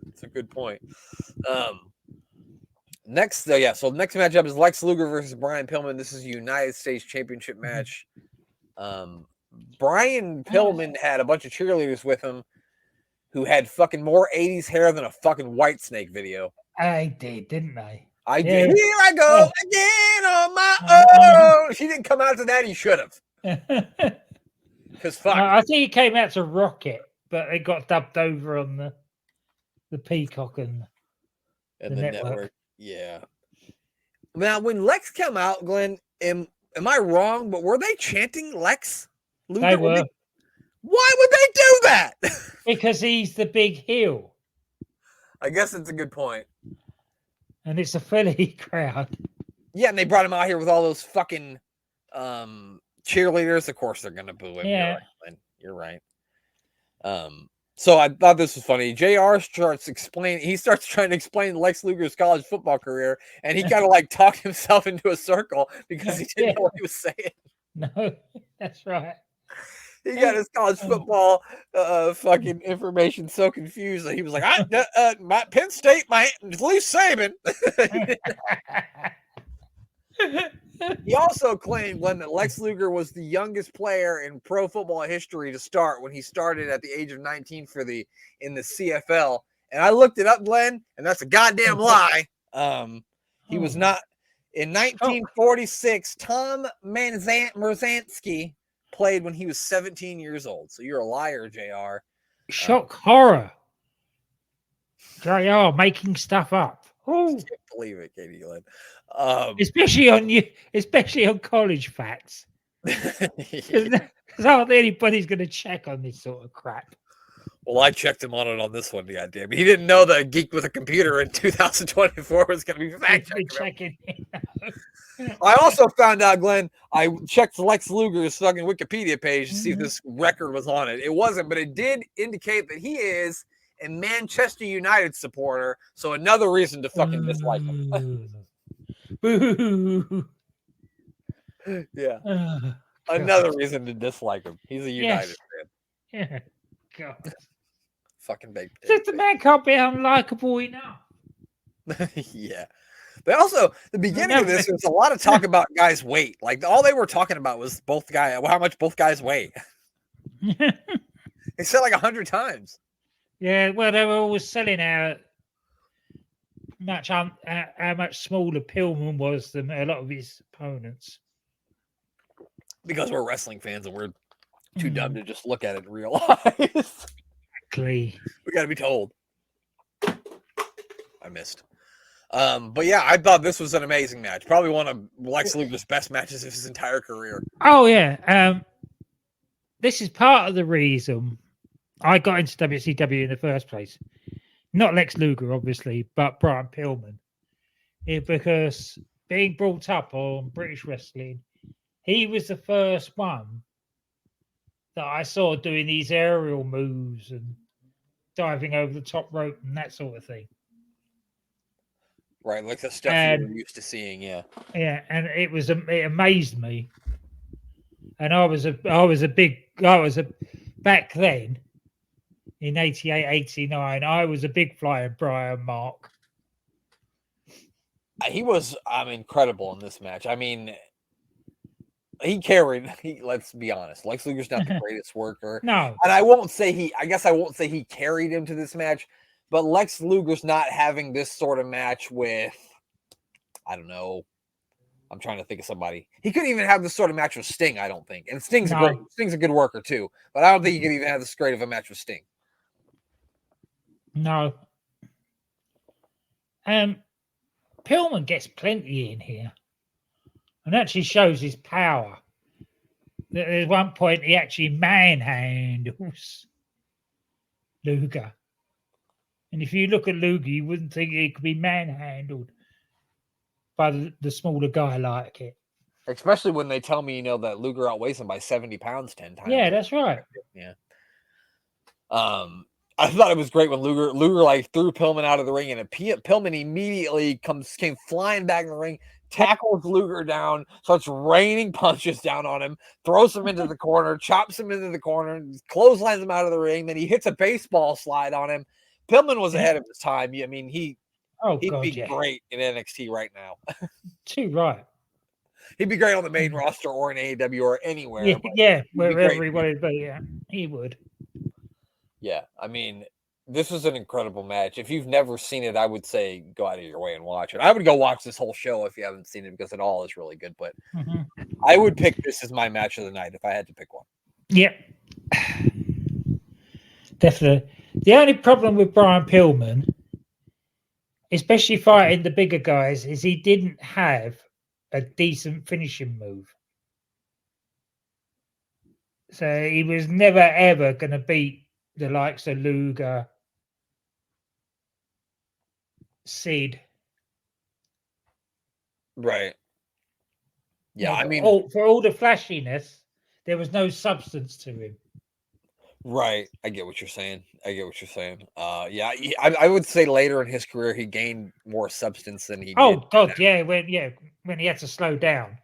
It's a good point. Next matchup is Lex Luger versus Brian Pillman. This is a United States Championship match. Brian Pillman had a bunch of cheerleaders with him who had fucking more 80s hair than a fucking Whitesnake video. I did, didn't I? I did. Here I go again on my own. He didn't come out to that. He should have. Because fuck. I think he came out to Rocket, but it got dubbed over on the Peacock and the network. Yeah. Now, when Lex came out, Glenn, am I wrong? But were they chanting Lex Luger? They were. Why would they do that? Because he's the big heel. I guess it's a good point. And it's a Philly crowd. Yeah, and they brought him out here with all those fucking cheerleaders. Of course, they're gonna boo him. Yeah. You're right. So I thought this was funny. JR starts trying to explain Lex Luger's college football career, and he kind of like talked himself into a circle because he didn't know what he was saying. No, that's right. He got his college football fucking information so confused that he was like, my Penn State, my Lee Saban. He also claimed, Glenn, that Lex Luger was the youngest player in pro football history to start when he started at the age of 19 in the CFL. And I looked it up, Glenn, and that's a goddamn lie. He was not. In 1946, Tom Merzansky played when he was 17 years old. So you're a liar, JR. Shock horror. JR making stuff up. Oh, can't believe it, Katie Glenn. Especially on college facts. Because hardly anybody's going to check on this sort of crap. Well, I checked him on it on this one, goddamn. He didn't know that a geek with a computer in 2024 was going to be fact checking. I also found out, Glenn, I checked Lex Luger's fucking Wikipedia page to see if this record was on it. It wasn't, but it did indicate that he is a Manchester United supporter, so another reason to fucking dislike him. Boo. Yeah. Another reason to dislike him. He's a United fan. Yeah. God. Fucking baked. Just the man can't be unlikable enough. Yeah. But also, the beginning of this, there's a lot of talk about guys' weight. Like, all they were talking about was how much both guys weigh. They said like 100 times. Yeah, well, they were always selling how much smaller Pillman was than a lot of his opponents. Because we're wrestling fans and we're too dumb to just look at it and realize. Exactly. We got to be told. I missed. But yeah, I thought this was an amazing match. Probably one of Lex Luger's best matches of his entire career. Oh, yeah. This is part of the reason I got into WCW in the first place. Not Lex Luger, obviously, but Brian Pillman. Because being brought up on British wrestling, he was the first one that I saw doing these aerial moves and diving over the top rope and that sort of thing. Right, like the stuff you were used to seeing, yeah. Yeah, and it amazed me. And back then, in 88, 89. I was a big Flyin Brian Mark. He was incredible in this match. I mean, he carried. Let's be honest. Lex Luger's not the greatest worker. No. And I won't say he carried him to this match, but Lex Luger's not having this sort of match with, I don't know. I'm trying to think of somebody. He couldn't even have this sort of match with Sting, I don't think. And Sting's a good worker too, but I don't think he could even have this great of a match with Sting. No. Pillman gets plenty in here and actually shows his power. At one point, he actually manhandles Luger. And if you look at Luger, you wouldn't think he could be manhandled by the smaller guy like it. Especially when they tell me, that Luger outweighs him by 70 pounds 10 times. Yeah, that's right. Yeah. I thought it was great when Luger like threw Pillman out of the ring, and Pillman immediately came flying back in the ring, tackles Luger down, starts raining punches down on him, throws him into the corner, chops him into the corner, clotheslines him out of the ring. Then he hits a baseball slide on him. Pillman was ahead of his time. I mean, he'd be great in NXT right now. Too right. He'd be great on the main roster or in AEW or anywhere. Wherever he wanted to be. Yeah, he would. Yeah, I mean, this was an incredible match. If you've never seen it, I would say go out of your way and watch it. I would go watch this whole show if you haven't seen it because it all is really good. But I would pick this as my match of the night if I had to pick one. Yeah, definitely. The only problem with Brian Pillman, especially fighting the bigger guys, is he didn't have a decent finishing move. So he was never, ever going to beat the likes of Luger, Sid. Right. Yeah, I mean... for all the flashiness, there was no substance to him. Right. I get what you're saying. Yeah, I would say later in his career, he gained more substance than he did. Oh, God, yeah, when he had to slow down.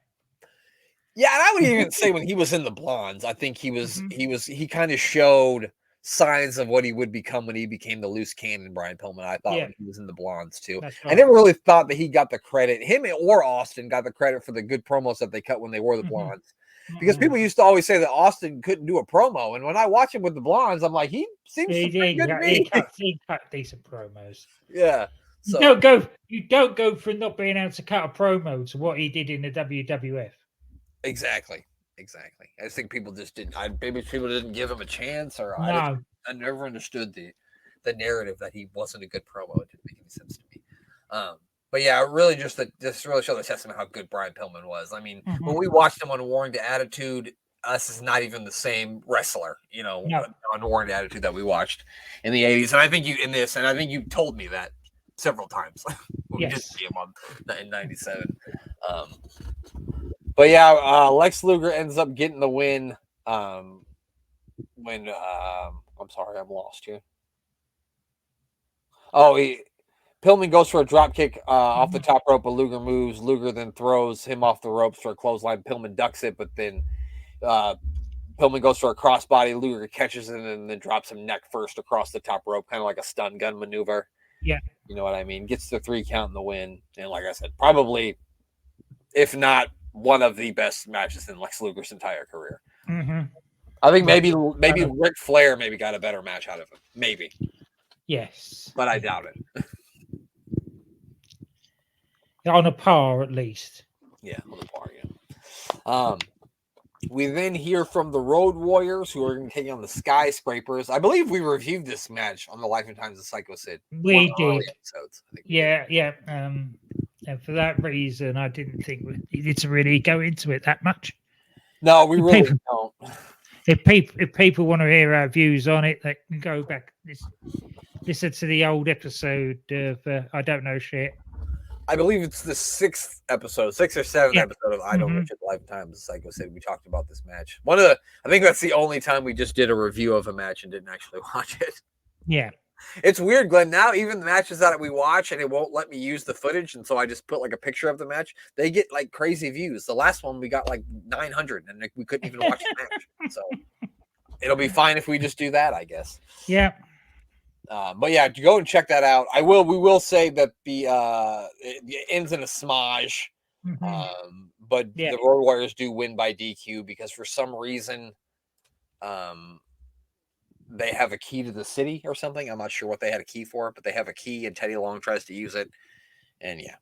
Yeah, and I would even say when he was in the Blondes, I think he kind of showed signs of what he would become when he became the loose cannon Brian Pillman. I thought when he was in the Blondes too. Right. I never really thought that he got the credit. Him or Austin got the credit for the good promos that they cut when they wore the Blondes. Because people used to always say that Austin couldn't do a promo, and when I watch him with the Blondes, I'm like, he seems good to me. He cut decent promos. Yeah. So. You don't go from not being able to cut a promo to what he did in the WWF. Exactly. I just think people just didn't. Maybe people didn't give him a chance, or I never understood the narrative that he wasn't a good promo. It didn't make any sense to me. But yeah, really this really showed the testament how good Brian Pillman was. I mean, when we watched him on Warring to Attitude, us is not even the same wrestler, on Warring to Attitude that we watched in the 80s. And I think you told me that several times when we did see him in 97. But yeah, Lex Luger ends up getting the win when I'm sorry, I'm lost here. Pillman goes for a drop kick off the top rope, but Luger moves. Luger then throws him off the ropes for a clothesline. Pillman ducks it, but then Pillman goes for a crossbody. Luger catches it and then drops him neck first across the top rope, kind of like a stun gun maneuver. Yeah. You know what I mean? Gets the 3 count in the win. And like I said, probably, if not one of the best matches in Lex Luger's entire career. I think maybe Ric Flair maybe got a better match out of him. Maybe. Yes. But I doubt it. On a par, at least. Yeah, on a par, yeah. We then hear from the Road Warriors, who are going to take on the Skyscrapers. I believe we reviewed this match on the Life and Times of Psycho Sid. We did. Episodes, yeah. And for that reason, I didn't think we needed to really go into it that much. No, we really don't. If people want to hear our views on it, they can go back, listen to the old episode of I Don't Know Shit. I believe it's the 6th episode, 6th or 7th episode of I Don't Know Shit Lifetime of Psycho Sid. We talked about this match. I think that's the only time we just did a review of a match and didn't actually watch it. Yeah. It's weird, Glenn. Now, even the matches that we watch and it won't let me use the footage, and so I just put like a picture of the match, they get like crazy views. The last one we got like 900 and we couldn't even watch the match. So it'll be fine if we just do that, I guess. Yeah. But yeah, go and check that out. We will say that it ends in a smudge. But Yeah. the Road Warriors do win by DQ because for some reason, they have a key to the city or something. I'm not sure what they had a key for, but they have a key, and Teddy Long tries to use it, and yeah,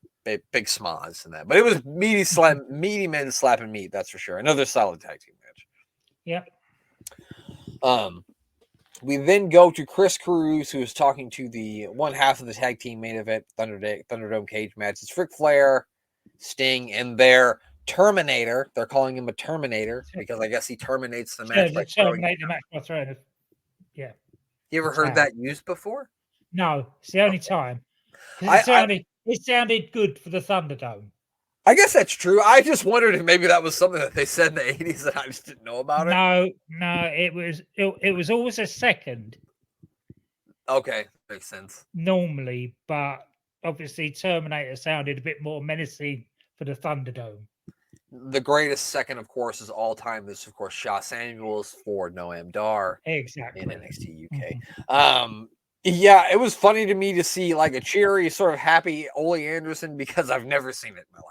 big smoz in that. But it was meaty men slapping meat, that's for sure. Another solid tag team match. Yep. We then go to Chris Cruz, who is talking to the one half of the tag team main event Thunderdome cage match. It's Ric Flair, Sting, and their Terminator. They're calling him a Terminator because I guess he terminates the match. Terminate the match by throwing it. Yeah. You ever heard that used before? No, it's the only time. It sounded good for the Thunderdome. I guess that's true. I just wondered if maybe that was something that they said in the 80s that I just didn't know about it. No, it was always a second. Okay, makes sense. Normally, but obviously Terminator sounded a bit more menacing for the Thunderdome. The greatest second, of course, is all time. This, of course, Shaw Samuels for Noam Dar exactly in NXT UK. Yeah, it was funny to me to see like a cheery, sort of happy Ole Anderson because I've never seen it in my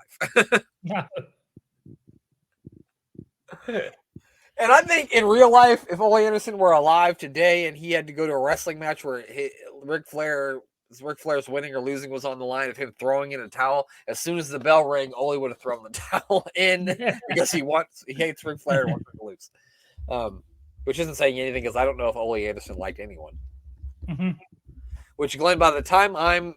life. And I think in real life, if Ole Anderson were alive today and he had to go to a wrestling match where Ric Flair's winning or losing was on the line of him throwing in a towel, as soon as the bell rang, Ole would have thrown the towel in because he hates Ric Flair and wants him to lose. Which isn't saying anything because I don't know if Ole Anderson liked anyone. Which, Glenn, by the time I'm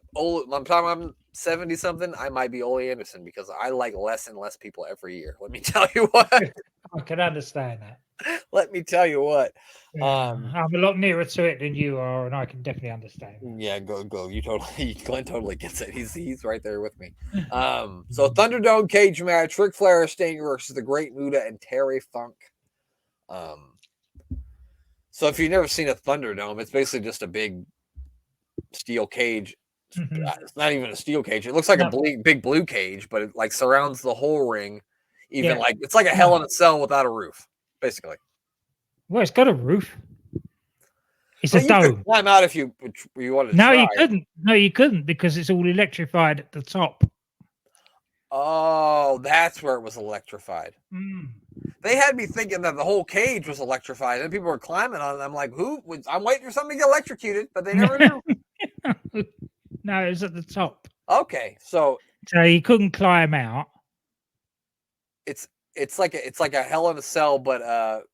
70 something, I might be Ole Anderson because I like less and less people every year. Let me tell you what. I can understand that. Let me tell you what. I'm a lot nearer to it than you are, and I can definitely understand. Yeah, go. Glenn totally gets it. He's right there with me. So Thunderdome cage match: Ric Flair, Sting versus the Great Muta and Terry Funk. So if you've never seen a Thunderdome, it's basically just a big steel cage. It's not even a steel cage. It looks like a big blue cage, but it like surrounds the whole ring. Like it's like a Hell in a Cell without a roof, basically. Well, it's got a roof. It's a dome. You could climb out if you wanted to. No, you couldn't. No, you couldn't because it's all electrified at the top. Oh, that's where it was electrified. They had me thinking that the whole cage was electrified, and people were climbing on it. I'm like, I'm waiting for somebody to get electrocuted, but they never do. No, it was at the top. Okay, so you couldn't climb out. It's like a Hell in a Cell, but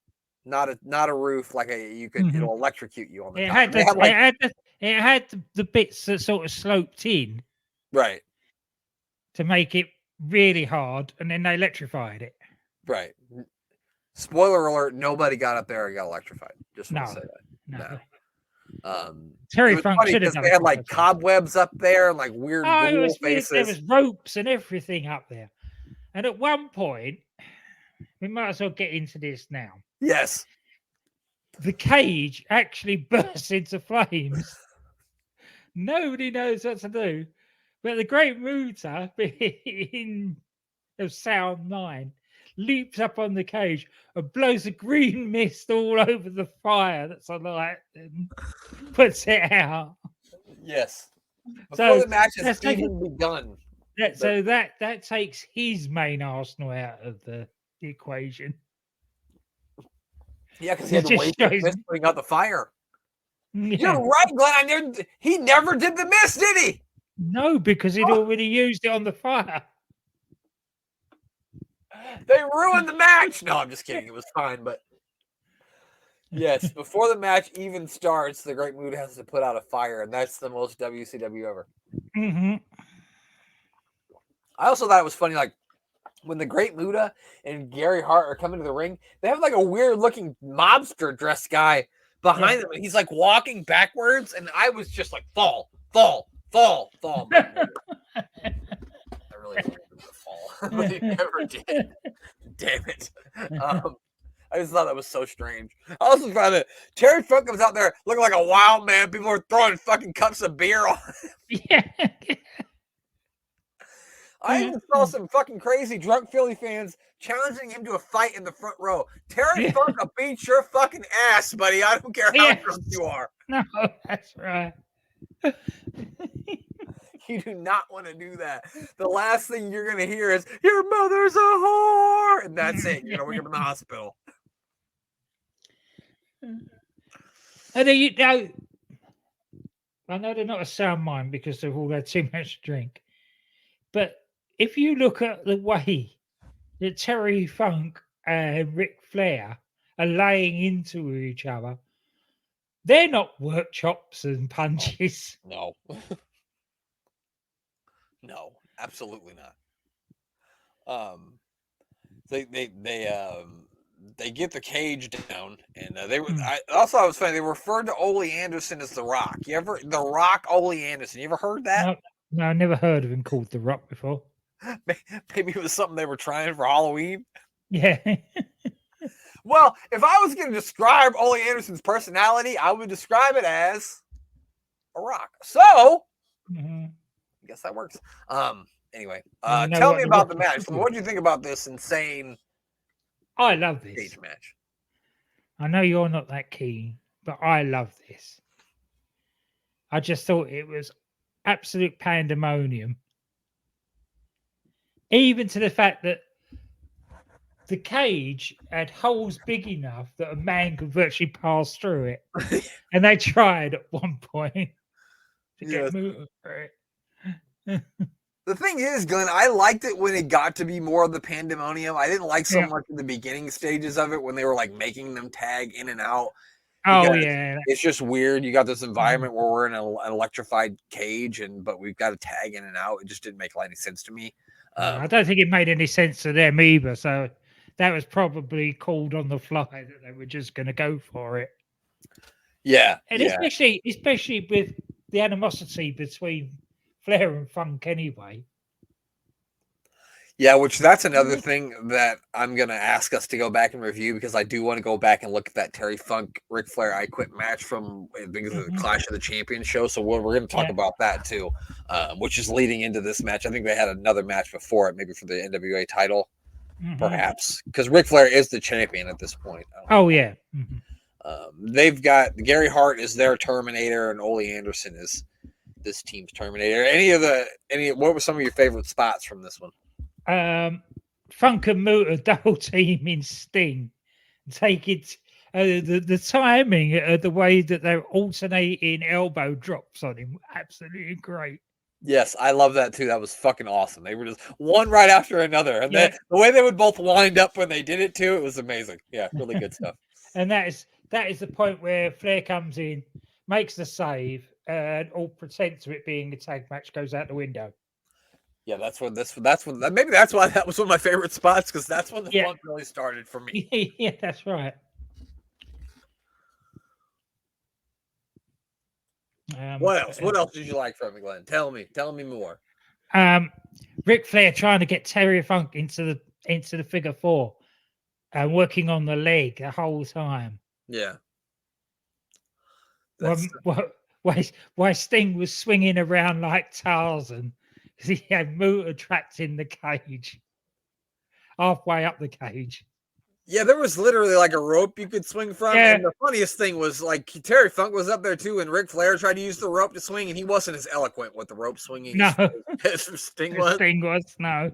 not a roof. Like it'll electrocute you on the top. It had the bits that sort of sloped in, right, to make it really hard, and then they electrified it. Right. Spoiler alert: nobody got up there and got electrified. Just want to say that. No. Terry Funk should have done. They had like cobwebs up there and like weird faces. There was ropes and everything up there. And at one point, we might as well get into this now. Yes. The cage actually bursts into flames. Nobody knows what to do. But the Great Muta, being of sound mind, leaps up on the cage and blows a green mist all over the fire that's alight and puts it out. Yes. Before the match has even begun. So that takes his main arsenal out of the equation. Yeah, because he had to wait for the mist putting out the fire. Yeah. You're right, Glenn. He never did the mist, did he? No, because he'd already used it on the fire. They ruined the match. No, I'm just kidding. It was fine, but yes, before the match even starts, the Great Muta has to put out a fire, and that's the most WCW ever. I also thought it was funny, like when the Great Muta and Gary Hart are coming to the ring, they have like a weird-looking mobster dressed guy behind them, and he's like walking backwards, and I was just like, fall. I really wanted him to fall, but he never did. Damn it. I just thought that was so strange. I also found that Terry Funk comes out there looking like a wild man. People are throwing fucking cups of beer on him. Yeah. I even saw some fucking crazy drunk Philly fans challenging him to a fight in the front row. Terry Funk will beat your fucking ass, buddy. I don't care how drunk you are. No, that's right. You do not want to do that. The last thing you're going to hear is, your mother's a whore. And that's it. You're going to wake up in the hospital. And then, I know they're not a sound mind because they've all had too much drink. But if you look at the way that Terry Funk and Ric Flair are laying into each other, they're not work chops and punches. No. No, absolutely not. They get the cage down, and they were. I was funny. They referred to Ole Anderson as the Rock. The Rock Ole Anderson? You ever heard that? No, I never heard of him called the Rock before. Maybe it was something they were trying for Halloween. Yeah. Well, if I was going to describe Ole Anderson's personality, I would describe it as a rock. So. I guess that works. Anyway, tell me about the match. What did you think about this insane? I love this cage match. I know you're not that keen, but I love this. I just thought it was absolute pandemonium. Even to the fact that the cage had holes big enough that a man could virtually pass through it. And they tried at one point to get Muta for it. The thing is, Glenn, I liked it when it got to be more of the pandemonium. I didn't like so much in the beginning stages of it when they were like making them tag in and out. Oh yeah, it's just weird. You got this environment where we're in an electrified cage, but we've got to tag in and out. It just didn't make any sense to me. I don't think it made any sense to them either. So that was probably called on the fly that they were just going to go for it. Yeah, and especially with the animosity between Flair and Funk anyway. Yeah, which that's another thing that I'm going to ask us to go back and review, because I do want to go back and look at that Terry Funk, Ric Flair, I Quit match from the Clash of the Champions show. So we're going to talk about that too, which is leading into this match. I think they had another match before it, maybe for the NWA title, perhaps, because Ric Flair is the champion at this point. Oh, yeah. They've got Gary Hart is their Terminator, and Ole Anderson is this team's Terminator. What were some of your favorite spots from this one? Funk and Muta double teaming Sting, take it. The timing, the way that they're alternating elbow drops on him, absolutely great. Yes, I love that too. That was fucking awesome. They were just one right after another, and the way they would both wind up when they did it too, it was amazing. Yeah, really good stuff. And that is the point where Flair comes in, makes the save, and all pretense of it being a tag match goes out the window. Yeah, maybe that's why that was one of my favorite spots, because that's when the fun really started for me. Yeah, that's right. What else? What else did you like from it, Glenn? Tell me more. Ric Flair trying to get Terry Funk into the figure four and working on the leg the whole time. Yeah. Why Sting was swinging around like Tarzan, because he had Muta trapped in the cage, halfway up the cage. Yeah, there was literally like a rope you could swing from. Yeah. And the funniest thing was, like, Terry Funk was up there too, and Ric Flair tried to use the rope to swing, and he wasn't as eloquent with the rope swinging as Sting was. No.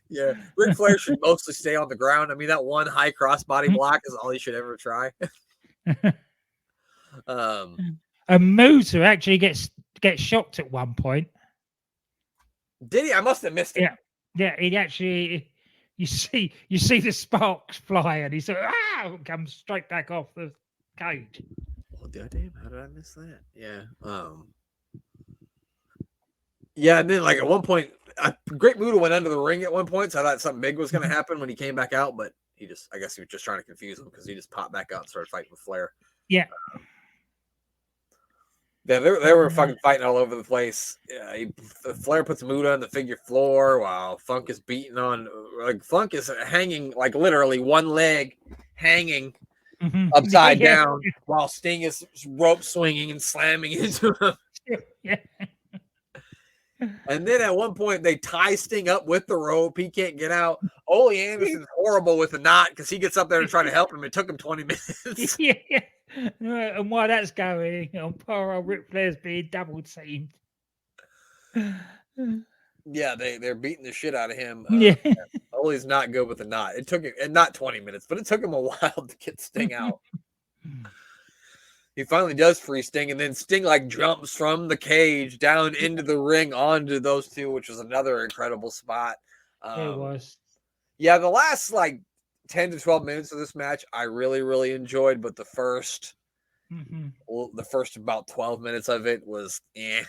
Yeah, Ric Flair should mostly stay on the ground. I mean, that one high crossbody block is all he should ever try. And Muta actually gets shocked at one point. Did he? I must have missed it. Yeah. He actually, you see the sparks fly, and he's comes straight back off the cage. Oh, damn! How did I miss that? Yeah. Yeah, and then like at one point, Great Muta went under the ring at one point, so I thought something big was going to happen when he came back out, but I guess he was just trying to confuse him, because he just popped back out and started fighting with Flair. Yeah. Yeah, they were fucking fighting all over the place. Yeah, Flair puts Muta on the figure floor while Funk is beating on. Like, Funk is hanging, like, literally one leg hanging upside down, while Sting is rope swinging and slamming into him. Yeah. And then at one point, they tie Sting up with the rope. He can't get out. Ole Anderson's horrible with the knot because he gets up there to try to help him. It took him 20 minutes. Yeah. And while that's going, poor old Ric Flair's being double teamed. Yeah, they're beating the shit out of him. Yeah. Ole's not good with the knot. It took him, and not 20 minutes, but it took him a while to get Sting out. He finally does free Sting, and then Sting like jumps from the cage down into the ring onto those two, which was another incredible spot. It was. Yeah, the last like 10 to 12 minutes of this match, I really, really enjoyed, but the first about 12 minutes of it was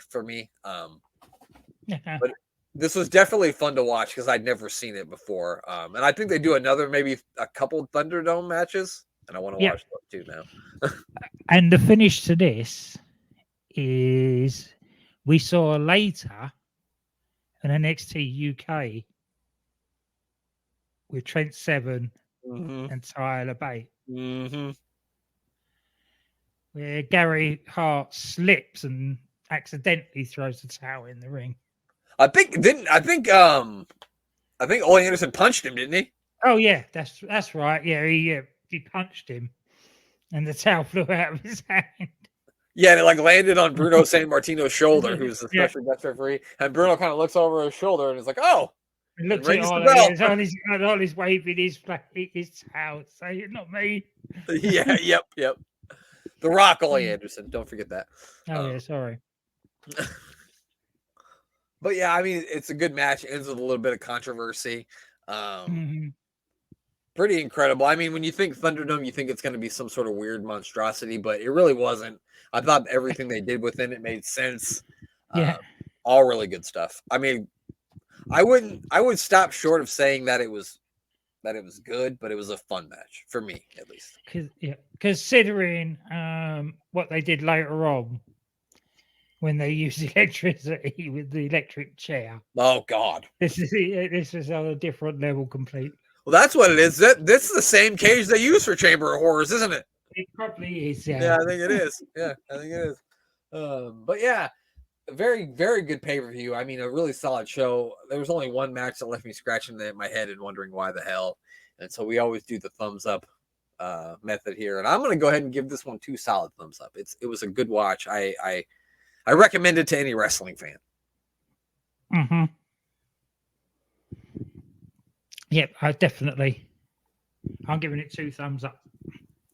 for me. But this was definitely fun to watch because I'd never seen it before. And I think they do maybe a couple Thunderdome matches. And I want to watch those too now. And the finish to this is we saw later in NXT UK with Trent Seven and Tyler Bate, where Gary Hart slips and accidentally throws the towel in the ring. I think Ole Anderson punched him, didn't he? Oh yeah, that's right. Yeah, he punched him, and the towel flew out of his hand. Yeah, and it like landed on Bruno San Martino's shoulder, who's the special guest referee. And Bruno kind of looks over his shoulder and is like, "Oh." He looks at all he's waving his towel, saying, "Not me." Yeah, yep. The Rock, Ole Anderson. Don't forget that. Oh yeah, sorry. But yeah, I mean, it's a good match. It ends with a little bit of controversy. Pretty incredible. I mean, when you think Thunderdome, you think it's going to be some sort of weird monstrosity, but it really wasn't. I thought everything they did within it made sense. Yeah. All really good stuff. I mean, I would stop short of saying that it was good, but it was a fun match for me, at least. Considering what they did later on when they used electricity with the electric chair. Oh God, this is on a different level completely. Well, that's what it is. This is the same cage they use for Chamber of Horrors, isn't it? It probably is. Yeah, yeah, I think it is. Yeah, I think it is. But yeah, very, very good pay-per-view. I mean, a really solid show. There was only one match that left me scratching my head and wondering why the hell. And so we always do the thumbs up method here. And I'm going to go ahead and give this one 2 solid thumbs up. It was a good watch. I recommend it to any wrestling fan. Mm-hmm. Yep, I'm giving it 2 thumbs up.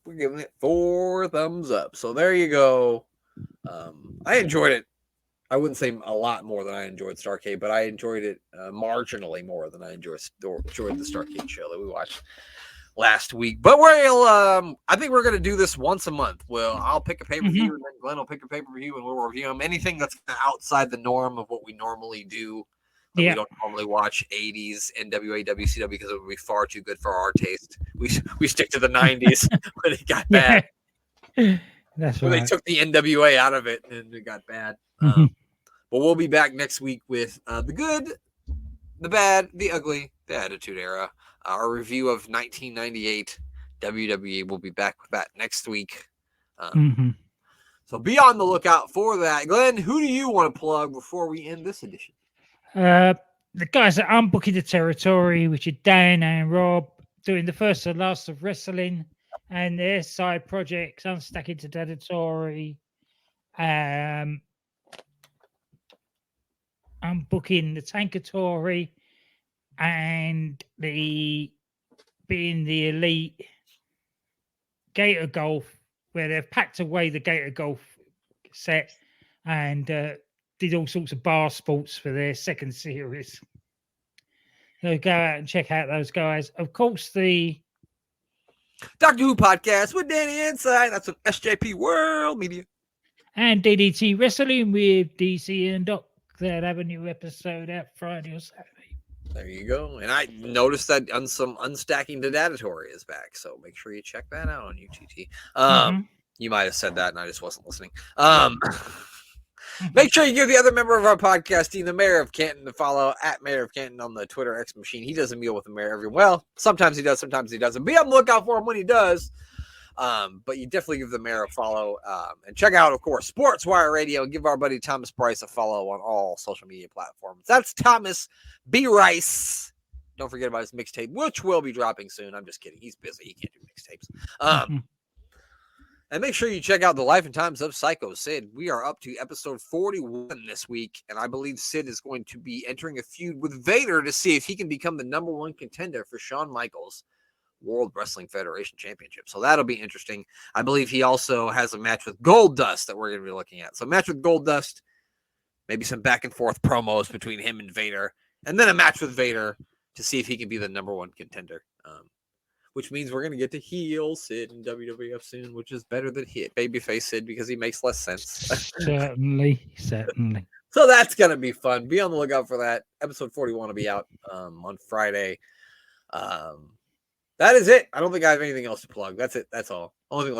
We're giving it 4 thumbs up. So there you go. I enjoyed it. I wouldn't say a lot more than I enjoyed Starrcade, but I enjoyed it marginally more than I enjoyed the Starrcade show that we watched last week. But I think we're going to do this once a month. Well, I'll pick a pay-per-view, and then Glenn will pick a pay-per-view, and we'll review them. Anything that's outside the norm of what we normally do. We don't normally watch 80s NWA, WCW because it would be far too good for our taste. We stick to the 90s when it got bad. That's when right. they took the NWA out of it and it got bad. But we'll be back next week with the good, the bad, the ugly, the Attitude Era. Our review of 1998 WWE. We'll be back with that next week. So be on the lookout for that. Glenn, who do you want to plug before we end this edition? The guys at Unbooking the Territory, which are Dan and Rob, doing the first and last of wrestling, and their side projects, Unstacking the Territory, Unbooking the Tankatory, and being the Elite Gator Golf, where they've packed away the Gator Golf set and did all sorts of bar sports for their second series. So go out and check out those guys. Of course, the Doctor Who podcast with Danny Inside. That's an SJP World Media. And DDT Wrestling with DC and Doc. They'll have a new episode out Friday or Saturday. There you go. And I noticed that some Unstacking the Datatory is back. So make sure you check that out on UTT. You might have said that and I just wasn't listening. Make sure you give the other member of our podcast team, the Mayor of Canton, to follow at Mayor of Canton on the Twitter X machine. He doesn't meet with the mayor every well. Sometimes he does, sometimes he doesn't. Be on the lookout for him when he does. But you definitely give the mayor a follow. And check out, of course, Sports Wire Radio. Give our buddy Thomas Bryce a follow on all social media platforms. That's Thomas B. Rice. Don't forget about his mixtape, which will be dropping soon. I'm just kidding. He's busy. He can't do mixtapes. And make sure you check out the Life and Times of Psycho Sid. We are up to episode 41 this week, and I believe Sid is going to be entering a feud with Vader to see if he can become the number one contender for Shawn Michaels' World Wrestling Federation Championship. So that'll be interesting. I believe he also has a match with Goldust that we're going to be looking at. So match with Goldust, maybe some back and forth promos between him and Vader, and then a match with Vader to see if he can be the number one contender. Which means we're going to get to heel Sid in WWF soon, which is better than babyface Sid because he makes less sense. Certainly. So that's going to be fun. Be on the lookout for that. Episode 41 will be out on Friday. That is it. I don't think I have anything else to plug. That's it. That's all. Only thing